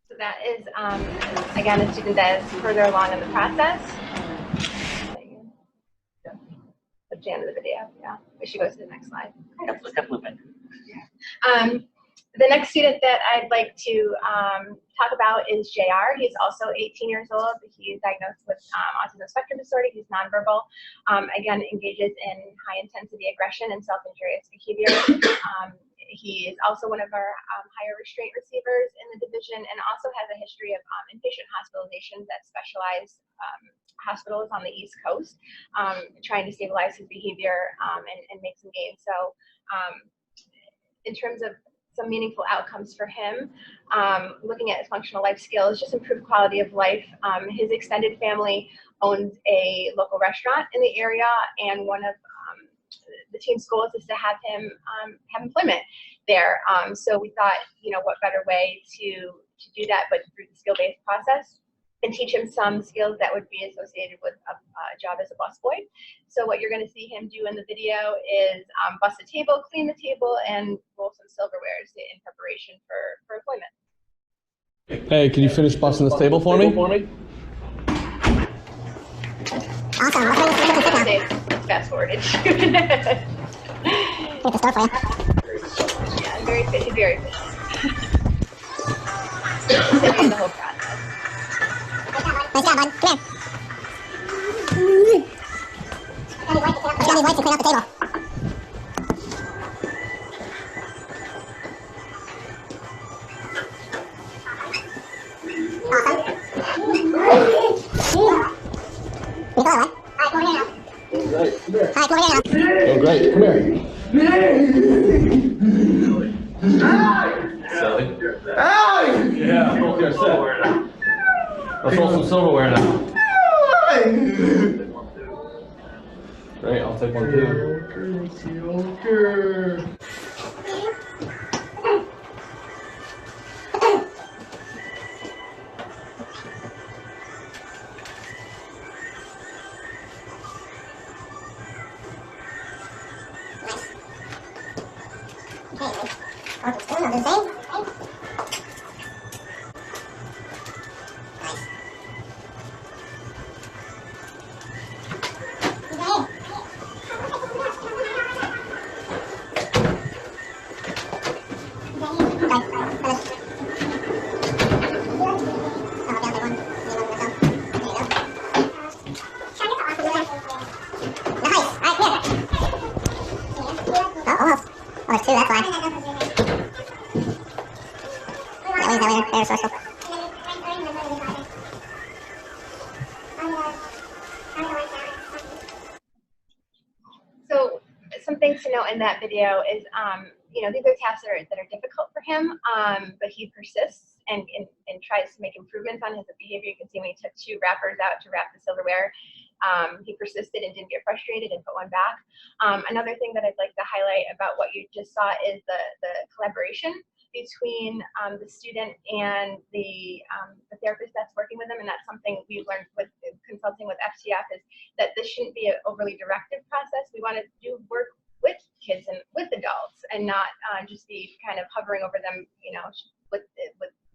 So that is, again, a student that is further along in the process. At the end of the video, yeah. We should go to the next slide. The next student that I'd like to talk about is JR. He's also 18 years old. He's diagnosed with autism spectrum disorder. He's nonverbal. Again, engages in high intensity aggression and self-injurious behavior. He is also one of our higher restraint receivers in the division, and also has a history of inpatient hospitalizations at specialized hospitals on the East Coast, trying to stabilize his behavior and make some gains. So in terms of some meaningful outcomes for him, looking at his functional life skills, just improved quality of life. His extended family owns a local restaurant in the area, and one of the team's goals is to have him have employment there. So we thought, you know, what better way to do that but through the skill-based process, and teach him some skills that would be associated with a job as a busboy. So what you're going to see him do in the video is bust a table, clean the table, and roll some silverwares in preparation for employment. Hey, can you finish busting this table for me? Awesome. Let's fast forward. Yeah, very fit. He's very fit. Continuing the whole process. Nice job, bud. Come here. Let's go, wipes to clean out the table. Oh, great. Come here. Silly. Yeah, okay, set. Let's roll some silverware now. Great, I'll take one too. in that video is, you know, these are tasks that are difficult for him, but he persists and tries to make improvements on his behavior. You can see when he took 2 wrappers out to wrap the silverware, he persisted and didn't get frustrated and put one back. Another thing that I'd like to highlight about what you just saw is the collaboration between the student and the therapist that's working with them, and that's something we've learned with consulting with FTF, is that this shouldn't be an overly directive process. We want to do work with kids and with adults, and not just be kind of hovering over them, you know, with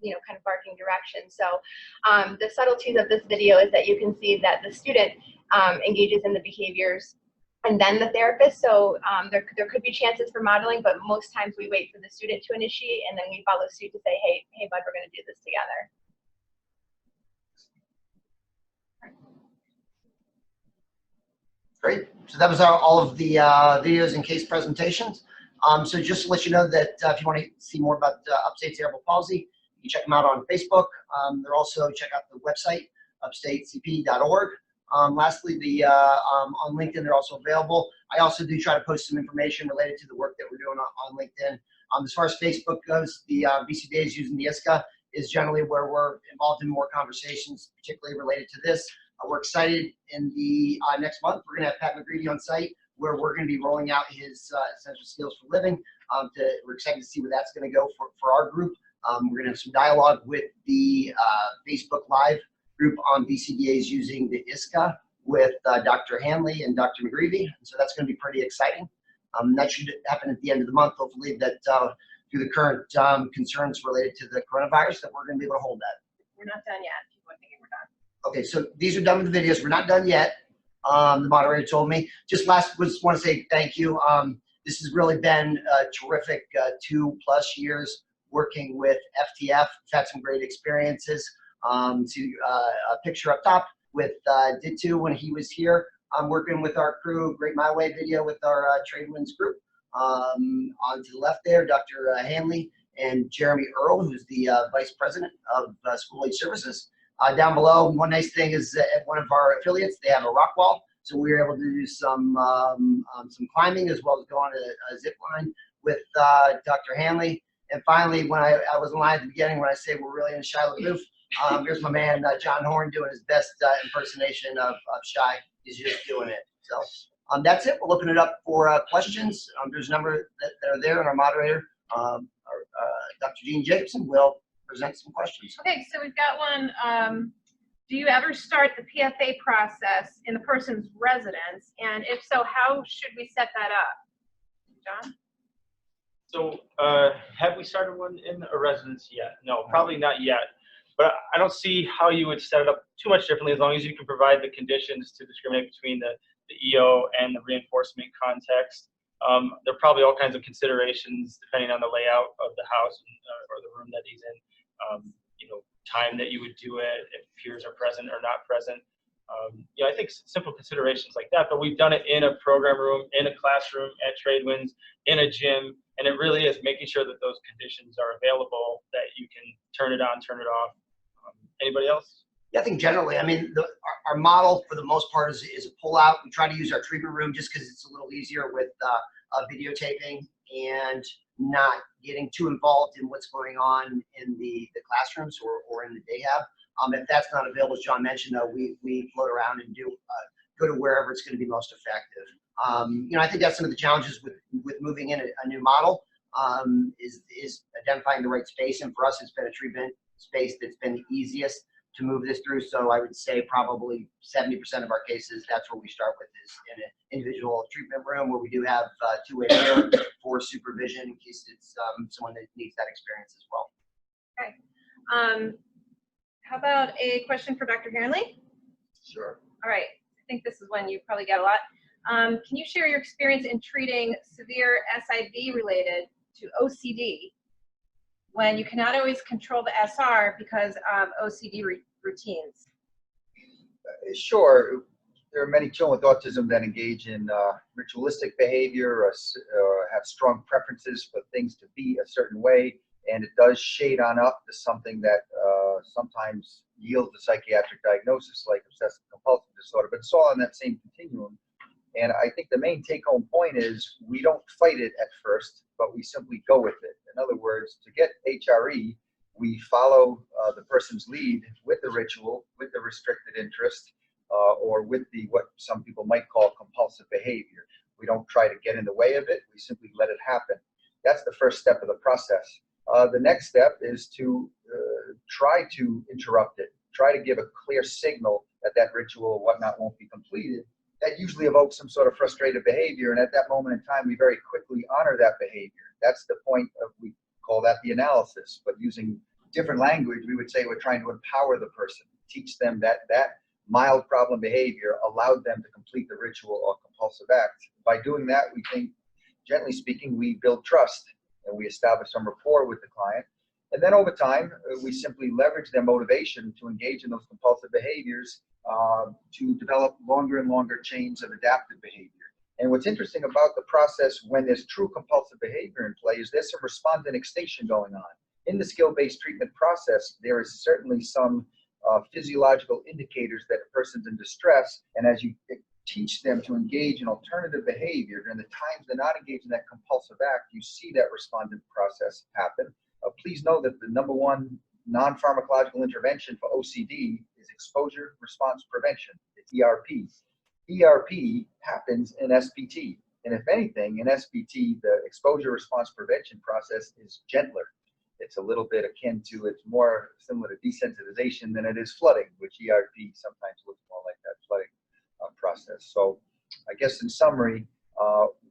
you know, kind of barking directions. So the subtleties of this video is that you can see that the student engages in the behaviors and then the therapist. So there could be chances for modeling, but most times we wait for the student to initiate, and then we follow suit to say, hey bud, we're going to do this together. Great. So that was all of the videos and case presentations. So just to let you know that if you want to see more about Upstate Cerebral Palsy, you can check them out on Facebook. They're also, check out the website, upstatecp.org. Lastly, on LinkedIn, they're also available. I also do try to post some information related to the work that we're doing on LinkedIn. As far as Facebook goes, the BCBA is using the IISCA is generally where we're involved in more conversations, particularly related to this. We're excited in the next month. We're going to have Pat McGreevy on site, where we're going to be rolling out his essential skills for living. We're excited to see where that's going to go for our group. We're going to have some dialogue with the Facebook Live group on BCBAs using the IISCA with Dr. Hanley and Dr. McGreevy. So that's going to be pretty exciting. That should happen at the end of the month, hopefully, that through the current concerns related to the coronavirus, that we're going to be able to hold that. We're not done yet. People are thinking we're done. Okay, so these are done with the videos. We're not done yet. The moderator told me. Just want to say thank you. This has really been a terrific 2+ years working with FTF. We've had some great experiences. See a picture up top with Ditu when he was here. I'm working with our crew, Great My Way video with our Tradewinds group. On to the left there, Dr. Hanley and Jeremy Earl, who's the Vice President of School Age Services. Down below, one nice thing is at one of our affiliates, they have a rock wall. So we were able to do some climbing as well as go on a zip line with Dr. Hanley. And finally, when I was in line at the beginning, when I say we're really in Shia LaBeouf, here's my man, John Horn, doing his best impersonation of Shia. He's just doing it. So that's it. We'll open it up for questions. There's a number that are there, and our moderator, Dr. Jean Jacobson, will present some questions. Okay, so we've got one. Do you ever start the PFA process in the person's residence? And if so, how should we set that up? John? So have we started one in a residence yet? No, probably not yet. But I don't see how you would set it up too much differently, as long as you can provide the conditions to discriminate between the EO and the reinforcement context. There are probably all kinds of considerations depending on the layout of the house or the room that he's in. You know, time that you would do it, if peers are present or not present. You know, I think simple considerations like that, but we've done it in a program room, in a classroom, at Tradewinds, in a gym, and it really is making sure that those conditions are available, that you can turn it on, turn it off. Anybody else? Yeah, I think generally, I mean, our model for the most part is a pull-out. We try to use our treatment room just because it's a little easier with videotaping and not getting too involved in what's going on in the classrooms or in the day hab. If that's not available, as John mentioned, though, we float around and do go to wherever it's going to be most effective. You know, I think that's some of the challenges with moving in a new model is identifying the right space. And for us, it's been a treatment space that's been the easiest to move this through. So I would say probably 70% of our cases, that's where we start with, is in an individual treatment room where we do have two-way care for supervision in case it's someone that needs that experience as well. Okay. How about a question for Dr. Hanley? Sure. All right. I think this is one you probably get a lot. Can you share your experience in treating severe SIV related to OCD when you cannot always control the SR because of OCD routines? Sure. There are many children with autism that engage in ritualistic behavior or have strong preferences for things to be a certain way, and it does shade on up to something that sometimes yields a psychiatric diagnosis like obsessive compulsive disorder, but it's all in that same continuum. And I think the main take-home point is we don't fight it at first, but we simply go with it. In other words, to get HRE, we follow the person's lead with the ritual, with the restricted interest, or with the what some people might call compulsive behavior. We don't try to get in the way of it. We simply let it happen. That's the first step of the process. The next step is to try to interrupt it, try to give a clear signal that that ritual or whatnot won't be completed. That usually evokes some sort of frustrated behavior, and at that moment in time, we very quickly honor that behavior. That's the point of, we call that the analysis, but using different language, we would say we're trying to empower the person, teach them that that mild problem behavior allowed them to complete the ritual or compulsive act. By doing that, we think, generally speaking, we build trust and we establish some rapport with the client. And then over time, we simply leverage their motivation to engage in those compulsive behaviors to develop longer and longer chains of adaptive behavior. And what's interesting about the process when there's true compulsive behavior in play is there's some respondent extinction going on. In the skill-based treatment process, there is certainly some physiological indicators that a person's in distress, and as you teach them to engage in alternative behavior during the times they're not engaged in that compulsive act, you see that respondent process happen. Please know that the #1 non-pharmacological intervention for OCD is exposure response prevention. It's ERP. ERP happens in SPT, and if anything, in SPT, the exposure response prevention process is gentler. It's a little bit akin to, it's more similar to desensitization than it is flooding, which ERP sometimes looks more like that flooding process. So I guess in summary,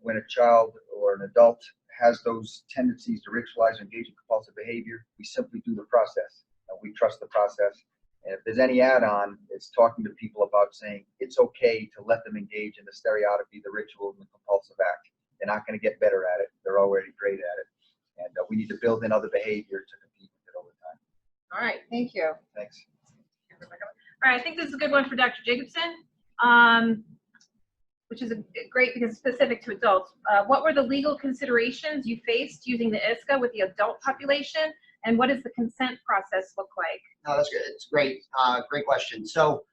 when a child or an adult has those tendencies to ritualize or engage in compulsive behavior, we simply do the process. We trust the process. And if there's any add-on, it's talking to people about saying it's okay to let them engage in the stereotypy, the ritual, and the compulsive act. They're not going to get better at it. They're already great at it. And we need to build in other behavior to compete with it over time. All right, thank you. Thanks. All right, I think this is a good one for Dr. Jacobson, which is great because it's specific to adults. What were the legal considerations you faced using the IISCA with the adult population, and what does the consent process look like? No, that's good. It's great. Great question. So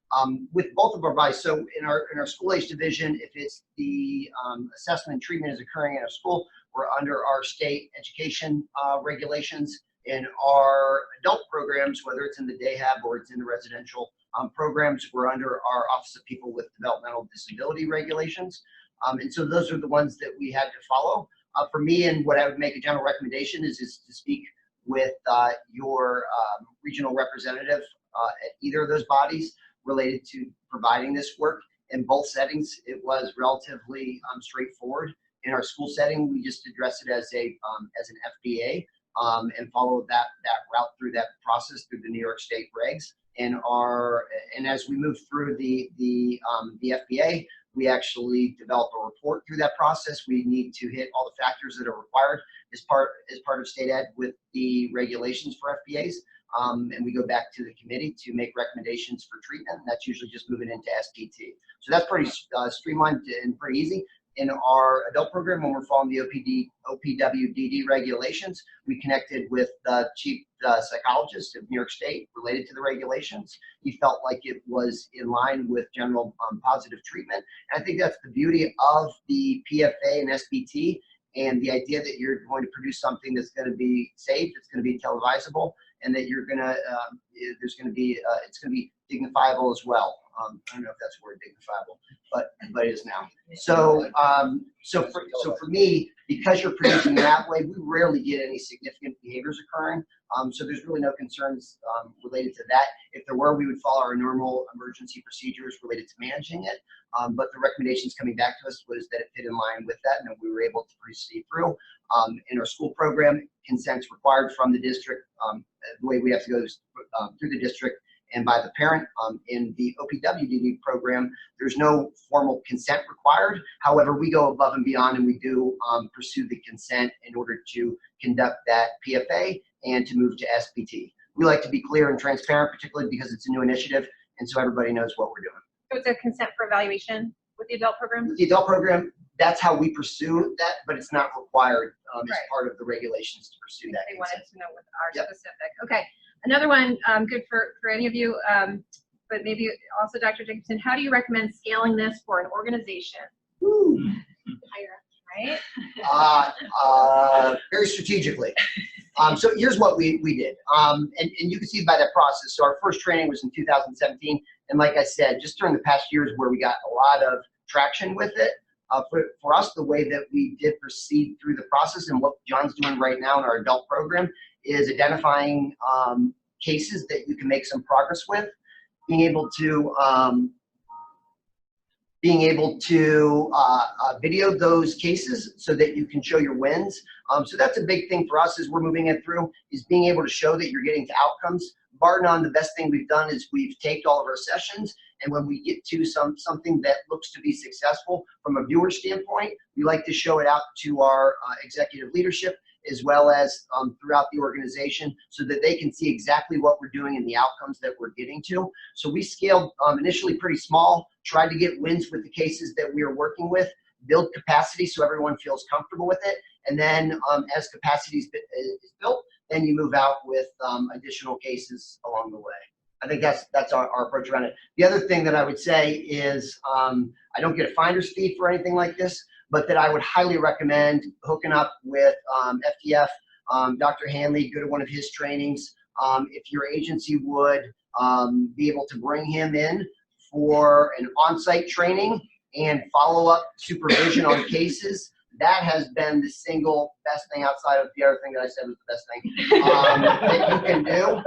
with both of our bodies, so in our school age division, if it's the assessment treatment is occurring in a school, we're under our state education regulations. In our adult programs, whether it's in the day hab or it's in the residential programs, we're under our Office of People with Developmental Disability regulations. And so those are the ones that we had to follow. For me, and what I would make a general recommendation is to speak with your regional representative at either of those bodies related to providing this work. In both settings, it was relatively straightforward. In our school setting, we just address it as an FBA and follow that route through that process through the New York State regs. And as we move through the FBA, we actually develop a report through that process. We need to hit all the factors that are required as part of state ed with the regulations for FBAs. And we go back to the committee to make recommendations for treatment. And that's usually just moving into SPT. So that's pretty streamlined and pretty easy. In our adult program, when we're following the OPWDD regulations, we connected with the chief psychologist of New York State related to the regulations. He felt like it was in line with general positive treatment. And I think that's the beauty of the PFA and SPT, and the idea that you're going to produce something that's going to be safe, it's going to be televisable, and that you're going to, it's going to be dignifiable as well. I don't know if that's the word, dignifiable, but it is now. So, so for me, because you're producing that way, we rarely get any significant behaviors occurring. So there's really no concerns related to that. If there were, we would follow our normal emergency procedures related to managing it. But the recommendations coming back to us was that it fit in line with that, and that we were able to proceed through. In our school program, consent's required from the district. The way we have to go is through the district and by the parent. In the OPWDD program, there's no formal consent required. However, we go above and beyond, and we do pursue the consent in order to conduct that PFA and to move to SPT. We like to be clear and transparent, particularly because it's a new initiative, and so everybody knows what we're doing. So it's a consent for evaluation with the adult program? With the adult program, that's how we pursue that, but it's not required as part of the regulations to pursue that. They wanted to know what our specific. Okay. Another one, good for any of you, but maybe also Dr. Jacobson, how do you recommend scaling this for an organization? Right? Very strategically. So here's what we did. And you can see by that process. So our first training was in 2017. And like I said, just during the past years where we got a lot of traction with it, for us, the way that we did proceed through the process and what John's doing right now in our adult program is identifying cases that you can make some progress with, being able to video those cases so that you can show your wins. So that's a big thing for us as we're moving it through, is being able to show that you're getting to outcomes. Bar none, the best thing we've done is we've taped all of our sessions, and when we get to something that looks to be successful from a viewer standpoint, we like to show it out to our executive leadership as well as throughout the organization so that they can see exactly what we're doing and the outcomes that we're getting to. So we scaled initially pretty small, tried to get wins with the cases that we are working with, build capacity so everyone feels comfortable with it, and then as capacity is built, then you move out with additional cases along the way. I think that's our approach around it. The other thing that I would say is I don't get a finder's fee for anything like this, but that I would highly recommend hooking up with FTF, Dr. Hanley, go to one of his trainings. If your agency would be able to bring him in for an on-site training and follow-up supervision on cases, that has been the single best thing outside of the other thing that I said was the best thing that you can do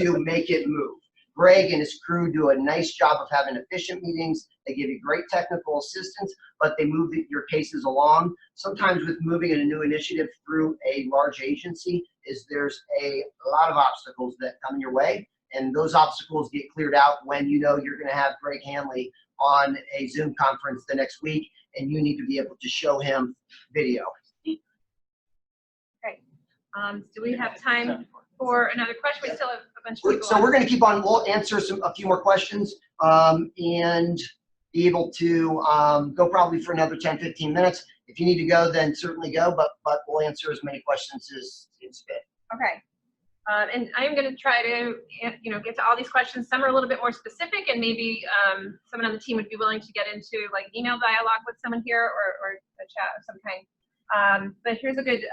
to make it move. Greg and his crew do a nice job of having efficient meetings. They give you great technical assistance, but they move your cases along. Sometimes with moving a new initiative through a large agency, there's a lot of obstacles that come your way, and those obstacles get cleared out when you know you're going to have Greg Hanley on a Zoom conference the next week, and you need to be able to show him video. Okay. Do we have time for another question? We still have a bunch of people. So we're going to keep on. We'll answer a few more questions and be able to go probably for another 10, 15 minutes. If you need to go, then certainly go, but we'll answer as many questions as fit. Okay. And I'm going to try to, get to all these questions. Some are a little bit more specific, and maybe someone on the team would be willing to get into like email dialogue with someone here or a chat of some kind. But here's a good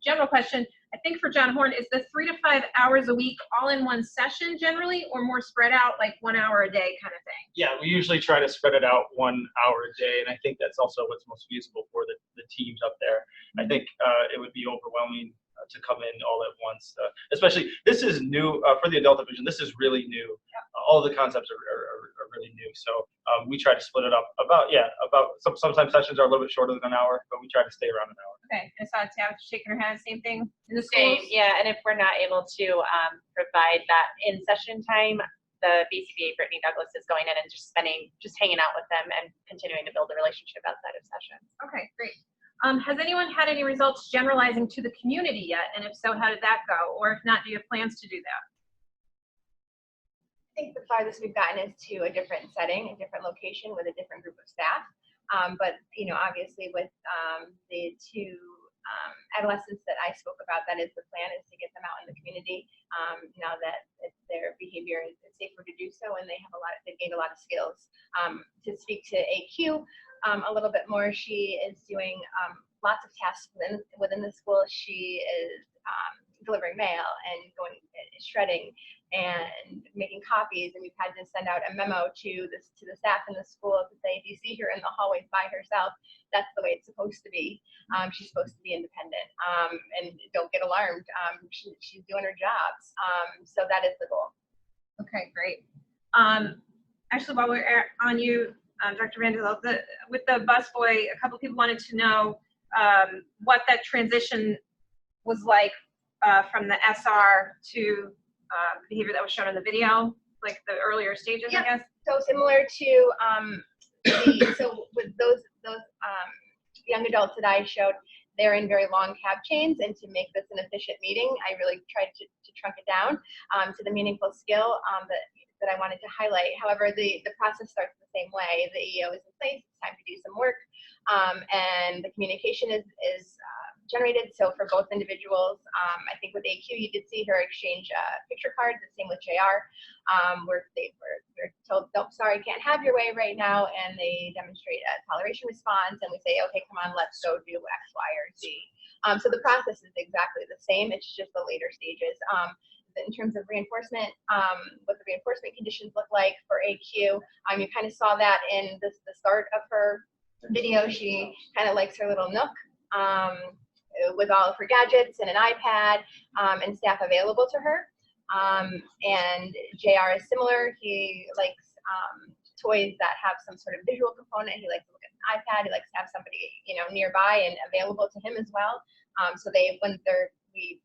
general question. I think for John Horn, is the 3 to 5 hours a week all in one session generally, or more spread out, like 1 hour a day kind of thing? Yeah, we usually try to spread it out 1 hour a day, and I think that's also what's most feasible for the teams up there. I think it would be overwhelming to come in all at once, especially this is new for the adult division. This is really new. All the concepts are really new, so we try to split it up about sometimes sessions are a little bit shorter than an hour, but we try to stay around an hour. Okay, and so Tab shaking her head, same thing in the Same, schools? yeah, and if we're not able to provide that in session time, the BCBA Brittany Douglas is going in and just hanging out with them and continuing to build a relationship outside of sessions. Okay, great. Has anyone had any results generalizing to the community yet? And if so, how did that go? Or if not, do you have plans to do that? I think the farthest we've gotten is to a different setting, a different location with a different group of staff. But obviously with the two adolescents that I spoke about, that is the plan, is to get them out in the community now that their behavior is safer to do so, and they've gained a lot of skills. To speak to AQ a little bit more, she is doing lots of tasks within the school. She is delivering mail and shredding and making copies, and we've had to send out a memo to the staff in the school to say, if you see her in the hallways by herself, that's the way it's supposed to be. She's supposed to be independent, and don't get alarmed. She's doing her jobs. So that is the goal. Okay, great. Actually, while we're on you, Dr. Vanderbilt, with the busboy, a couple people wanted to know what that transition was like from the SR to behavior that was shown in the video, like the earlier stages, I guess? So similar to, so with those young adults that I showed, they're in very long cab chains, and to make this an efficient meeting, I really tried to trunk it down to the meaningful skill that I wanted to highlight. However, the process starts the same way. The EO is in place, it's time to do some work, and the communication is generated. So for both individuals, I think with AQ, you did see her exchange picture cards. The same with JR, where they were told, "Nope, sorry, can't have your way right now," and they demonstrate a toleration response, and we say, "Okay, come on, let's go do X, Y, or Z." So the process is exactly the same. It's just the later stages. In terms of reinforcement, what the reinforcement conditions look like for AQ, you kind of saw that in the start of her video. She kind of likes her little nook with all of her gadgets and an iPad and staff available to her. And JR is similar. He likes toys that have some sort of visual component. He likes to look at an iPad. He likes to have somebody, nearby and available to him as well. So we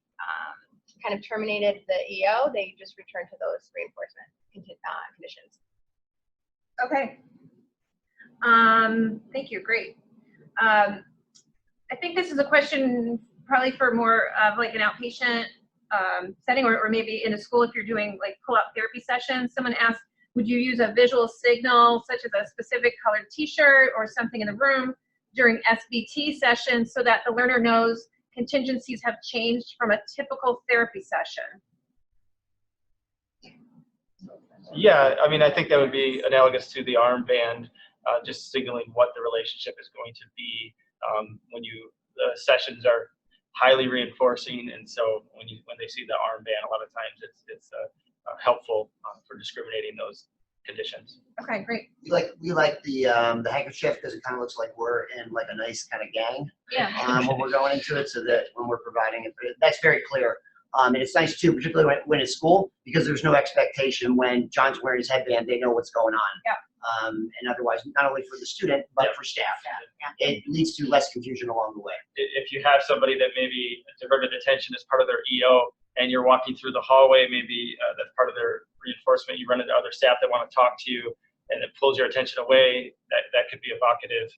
kind of terminated the EO, they just returned to those reinforcement conditions. Okay. Thank you. Great. I think this is a question probably for more of like an outpatient setting, or maybe in a school if you're doing like pull-out therapy sessions. Someone asked, would you use a visual signal such as a specific colored t-shirt or something in the room during SBT sessions so that the learner knows contingencies have changed from a typical therapy session? Yeah, I mean, I think that would be analogous to the armband, just signaling what the relationship is going to be when the sessions are highly reinforcing, and so when they see the armband, a lot of times it's helpful for discriminating those conditions. Okay, great. We like the handkerchief because it kind of looks like we're in like a nice kind of gang. Yeah. When we're going into it, so that when we're providing it, that's very clear. And it's nice too, particularly when it's school, because there's no expectation when John's wearing his headband, they know what's going on. Yeah. And otherwise, not only for the student, but for staff. Yeah. It leads to less confusion along the way. If you have somebody that maybe diverted attention as part of their EO, and you're walking through the hallway, maybe that's part of their reinforcement, you run into other staff that want to talk to you, and it pulls your attention away, that could be evocative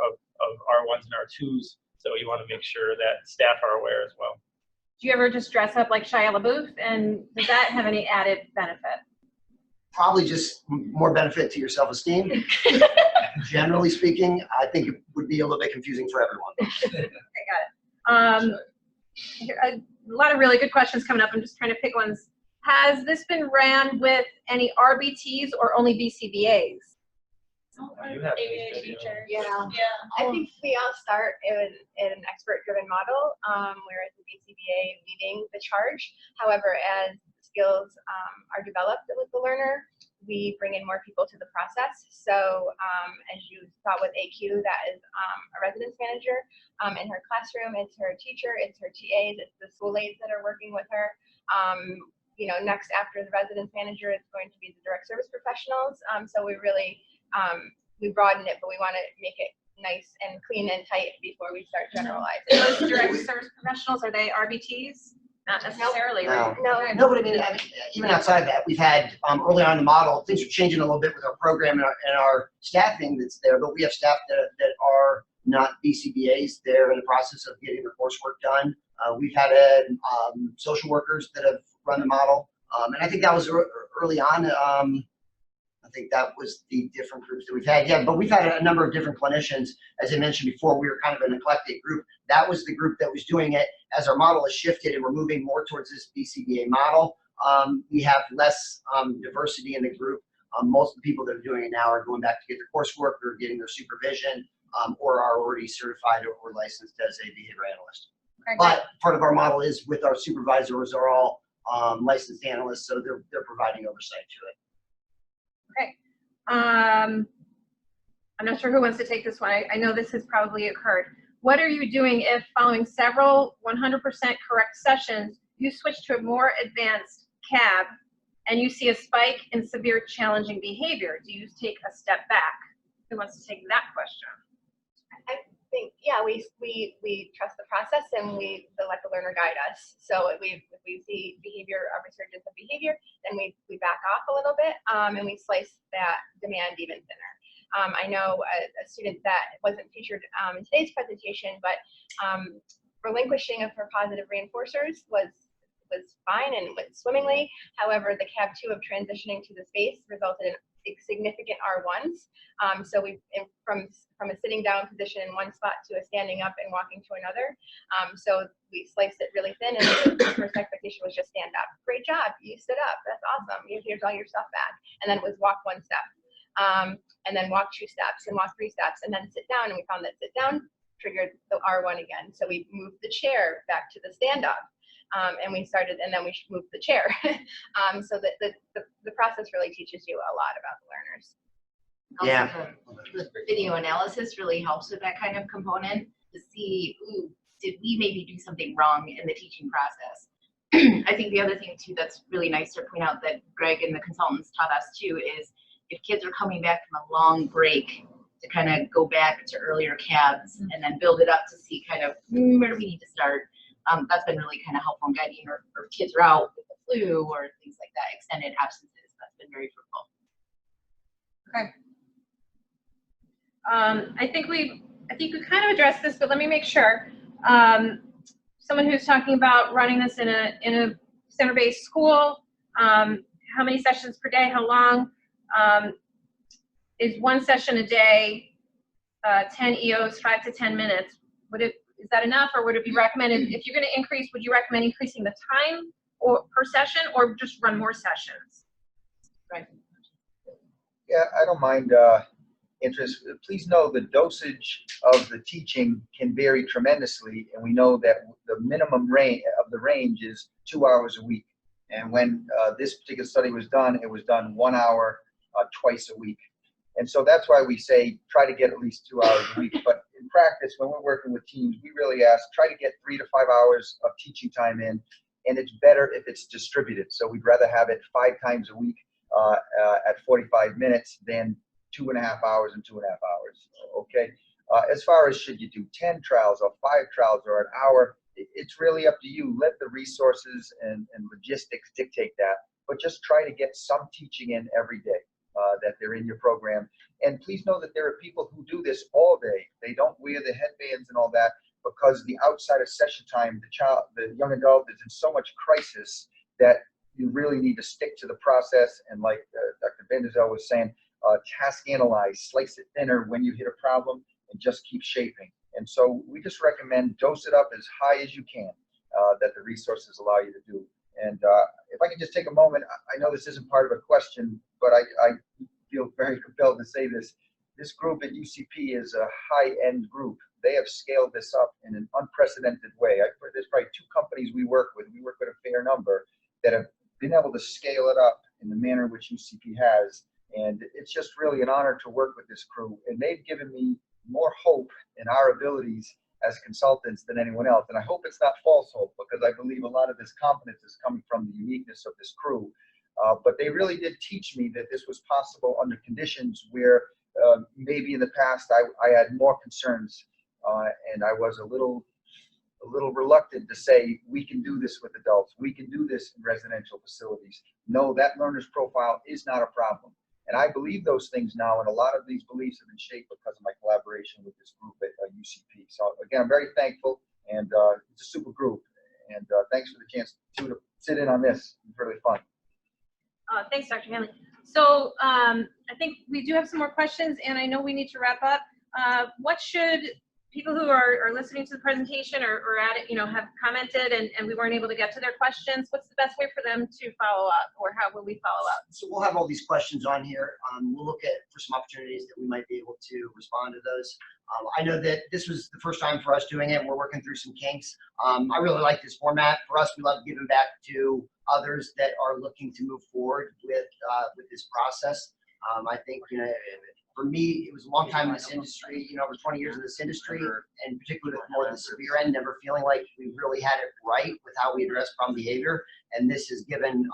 of R1s and R2s. So you want to make sure that staff are aware as well. Do you ever just dress up like Shia LaBeouf, and does that have any added benefit? Probably just more benefit to your self-esteem. Generally speaking, I think it would be a little bit confusing for everyone. Okay, got it. A lot of really good questions coming up. I'm just trying to pick ones. Has this been ran with any RBTs or only BCBAs? You have teacher. Yeah. I think we all start in an expert-driven model, where the BCBA leading the charge. However, as skills are developed with the learner, we bring in more people to the process. So as you saw with AQ, that is a residence manager in her classroom. It's her teacher, it's her TAs, it's the school aides that are working with her. Next after the residence manager, it's going to be the direct service professionals. So we really, we broaden it, but we want to make it nice and clean and tight before we start generalizing. Those direct service professionals, are they RBTs? Not necessarily, right? No, but I mean, even outside that, we've had early on in the model, things are changing a little bit with our program and our staffing that's there, but we have staff that are not BCBAs. They're in the process of getting their coursework done. We've had social workers that have run the model, and I think that was early on. I think that was the different groups that we've had. Yeah, but we've had a number of different clinicians. As I mentioned before, we were kind of an eclectic group. That was the group that was doing it. As our model has shifted and we're moving more towards this BCBA model, we have less diversity in the group. Most of the people that are doing it now are going back to get their coursework or getting their supervision, or are already certified or licensed as a behavior analyst. Okay, but part of our model is with our supervisors are all licensed analysts, so they're providing oversight to it. Okay. I'm not sure who wants to take this one. I know this has probably occurred. What are you doing if following several 100% correct sessions, you switch to a more advanced CAB and you see a spike in severe challenging behavior? Do you take a step back? Who wants to take that question? I think, yeah, we trust the process and we let the learner guide us. So if we see behavior, a resurgence of behavior, then we back off a little bit and we slice that demand even thinner. I know a student that wasn't featured in today's presentation, but relinquishing of her positive reinforcers was fine and went swimmingly. However, the CAB 2 of transitioning to the space resulted in significant R1s. So from a sitting down position in one spot to a standing up and walking to another. So we sliced it really thin, and the first expectation was just stand up. Great job, you stood up. That's awesome. Here's all your stuff back. And then it was walk 1 step, and then walk 2 steps, and walk 3 steps, and then sit down. And we found that sit down triggered the R1 again. So we moved the chair back to the stand up. And we started, and then we moved the chair. So that the process really teaches you a lot about the learners. Yeah. The video analysis really helps with that kind of component to see, ooh, did we maybe do something wrong in the teaching process? I think the other thing too that's really nice to point out that Greg and the consultants taught us too is if kids are coming back from a long break to kind of go back to earlier cabs and then build it up to see kind of where do we need to start. That's been really kind of helpful in guiding, or if kids are out with the flu or things like that, extended absences. That's been very fruitful. Okay. I think we kind of addressed this, but let me make sure. Someone who's talking about running this in a center-based school, how many sessions per day, how long? Is 1 session a day, 10 EOs, 5 to 10 minutes? Is that enough, or would it be recommended, if you're going to increase, would you recommend increasing the time or per session, or just run more sessions? Right. Yeah, I don't mind interest. Please know the dosage of the teaching can vary tremendously, and we know that the minimum range of the range is 2 hours a week. And when this particular study was done, it was done 1 hour twice a week. And so that's why we say try to get at least 2 hours a week. But in practice, when we're working with teams, we really ask, try to get 3 to 5 hours of teaching time in, and it's better if it's distributed. So we'd rather have it 5 times a week at 45 minutes than 2.5 hours and 2.5 hours, okay? As far as should you do 10 trials or 5 trials or an hour, it's really up to you. Let the resources and logistics dictate that, but just try to get some teaching in every day. That they're in your program. And please know that there are people who do this all day. They don't wear the headbands and all that because the outside of session time, the young adult is in so much crisis that you really need to stick to the process. And like Dr. Vanderzel was saying, task analyze, slice it thinner when you hit a problem, and just keep shaping. And so we just recommend dose it up as high as you can that the resources allow you to do. And if I could just take a moment, I know this isn't part of a question, but I feel very compelled to say this. This group at UCP is a high-end group. They have scaled this up in an unprecedented way. There's probably 2 companies we work with a fair number, that have been able to scale it up in the manner which UCP has. And it's just really an honor to work with this crew. And they've given me more hope in our abilities as consultants than anyone else. And I hope it's not false hope, because I believe a lot of this confidence is coming from the uniqueness of this crew. But they really did teach me that this was possible under conditions where maybe in the past I had more concerns, and I was a little reluctant to say, we can do this with adults, we can do this in residential facilities. No, that learner's profile is not a problem. And I believe those things now, and a lot of these beliefs have been shaped because of my collaboration with this group at UCP. So again, I'm very thankful, and it's a super group. And thanks for the chance to sit in on this. It's really fun. Thanks, Dr. Hanley. So I think we do have some more questions, and I know we need to wrap up. What should people who are listening to the presentation or at it, have commented and we weren't able to get to their questions, what's the best way for them to follow up, or how will we follow up? So we'll have all these questions on here. We'll look for some opportunities that we might be able to respond to those. I know that this was the first time for us doing it. We're working through some kinks. I really like this format. For us, we love giving back to others that are looking to move forward with this process. I think, for me, it was a long time in this industry, over 20 years in this industry, and particularly with more of the severe end, never feeling like we really had it right with how we address problem behavior. And this has given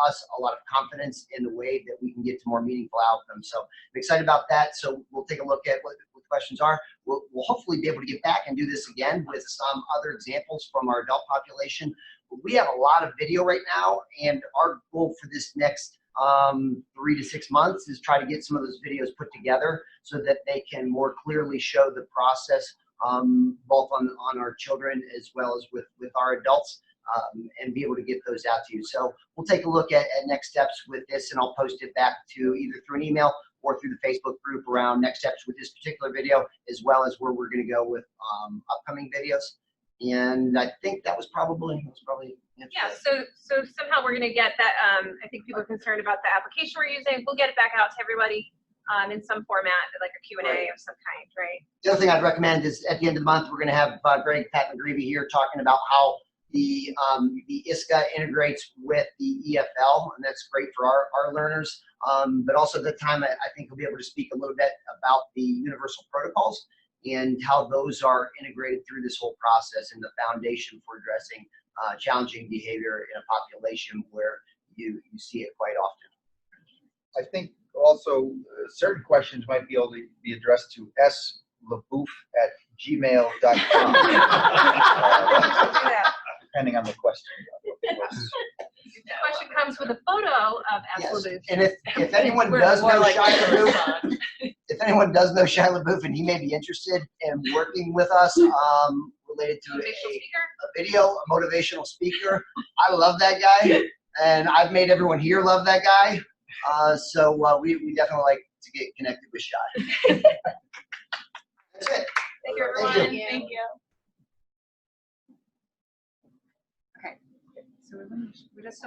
us a lot of confidence in the way that we can get to more meaningful outcomes. So I'm excited about that. So we'll take a look at what the questions are. We'll hopefully be able to get back and do this again with some other examples from our adult population. We have a lot of video right now, and our goal for this next 3 to 6 months is try to get some of those videos put together so that they can more clearly show the process both on our children as well as with our adults. and be able to get those out to you. So we'll take a look at next steps with this, and I'll post it back to either through an email or through the Facebook group around next steps with this particular video, as well as where we're going to go with upcoming videos. And I think that was probably Yeah, so somehow we're gonna get that, I think people are concerned about the application we're using. We'll get it back out to everybody in some format, like a Q&A Right. of some kind, right? The other thing I'd recommend is at the end of the month, we're going to have Greg Pat McGreevy here talking about how the IISCA integrates with the EFL, and that's great for our learners. But also at the time, I think we'll be able to speak a little bit about the universal protocols and how those are integrated through this whole process and the foundation for addressing challenging behavior in a population where you see it quite often. I think also certain questions might be able to be addressed to slabouf@gmail.com, depending on the question. The question comes with a photo of Yes. Absolute. And if anyone We're does more know like Shai to LaBeouf, respond. if anyone does know Shai LaBeouf and he may be interested in working with us related to a video, a motivational speaker, I love that guy, and I've made everyone here love that guy. So we definitely like to get connected with Shai. That's it. Thank you, everyone. Thank you. Thank you. Okay. So we're just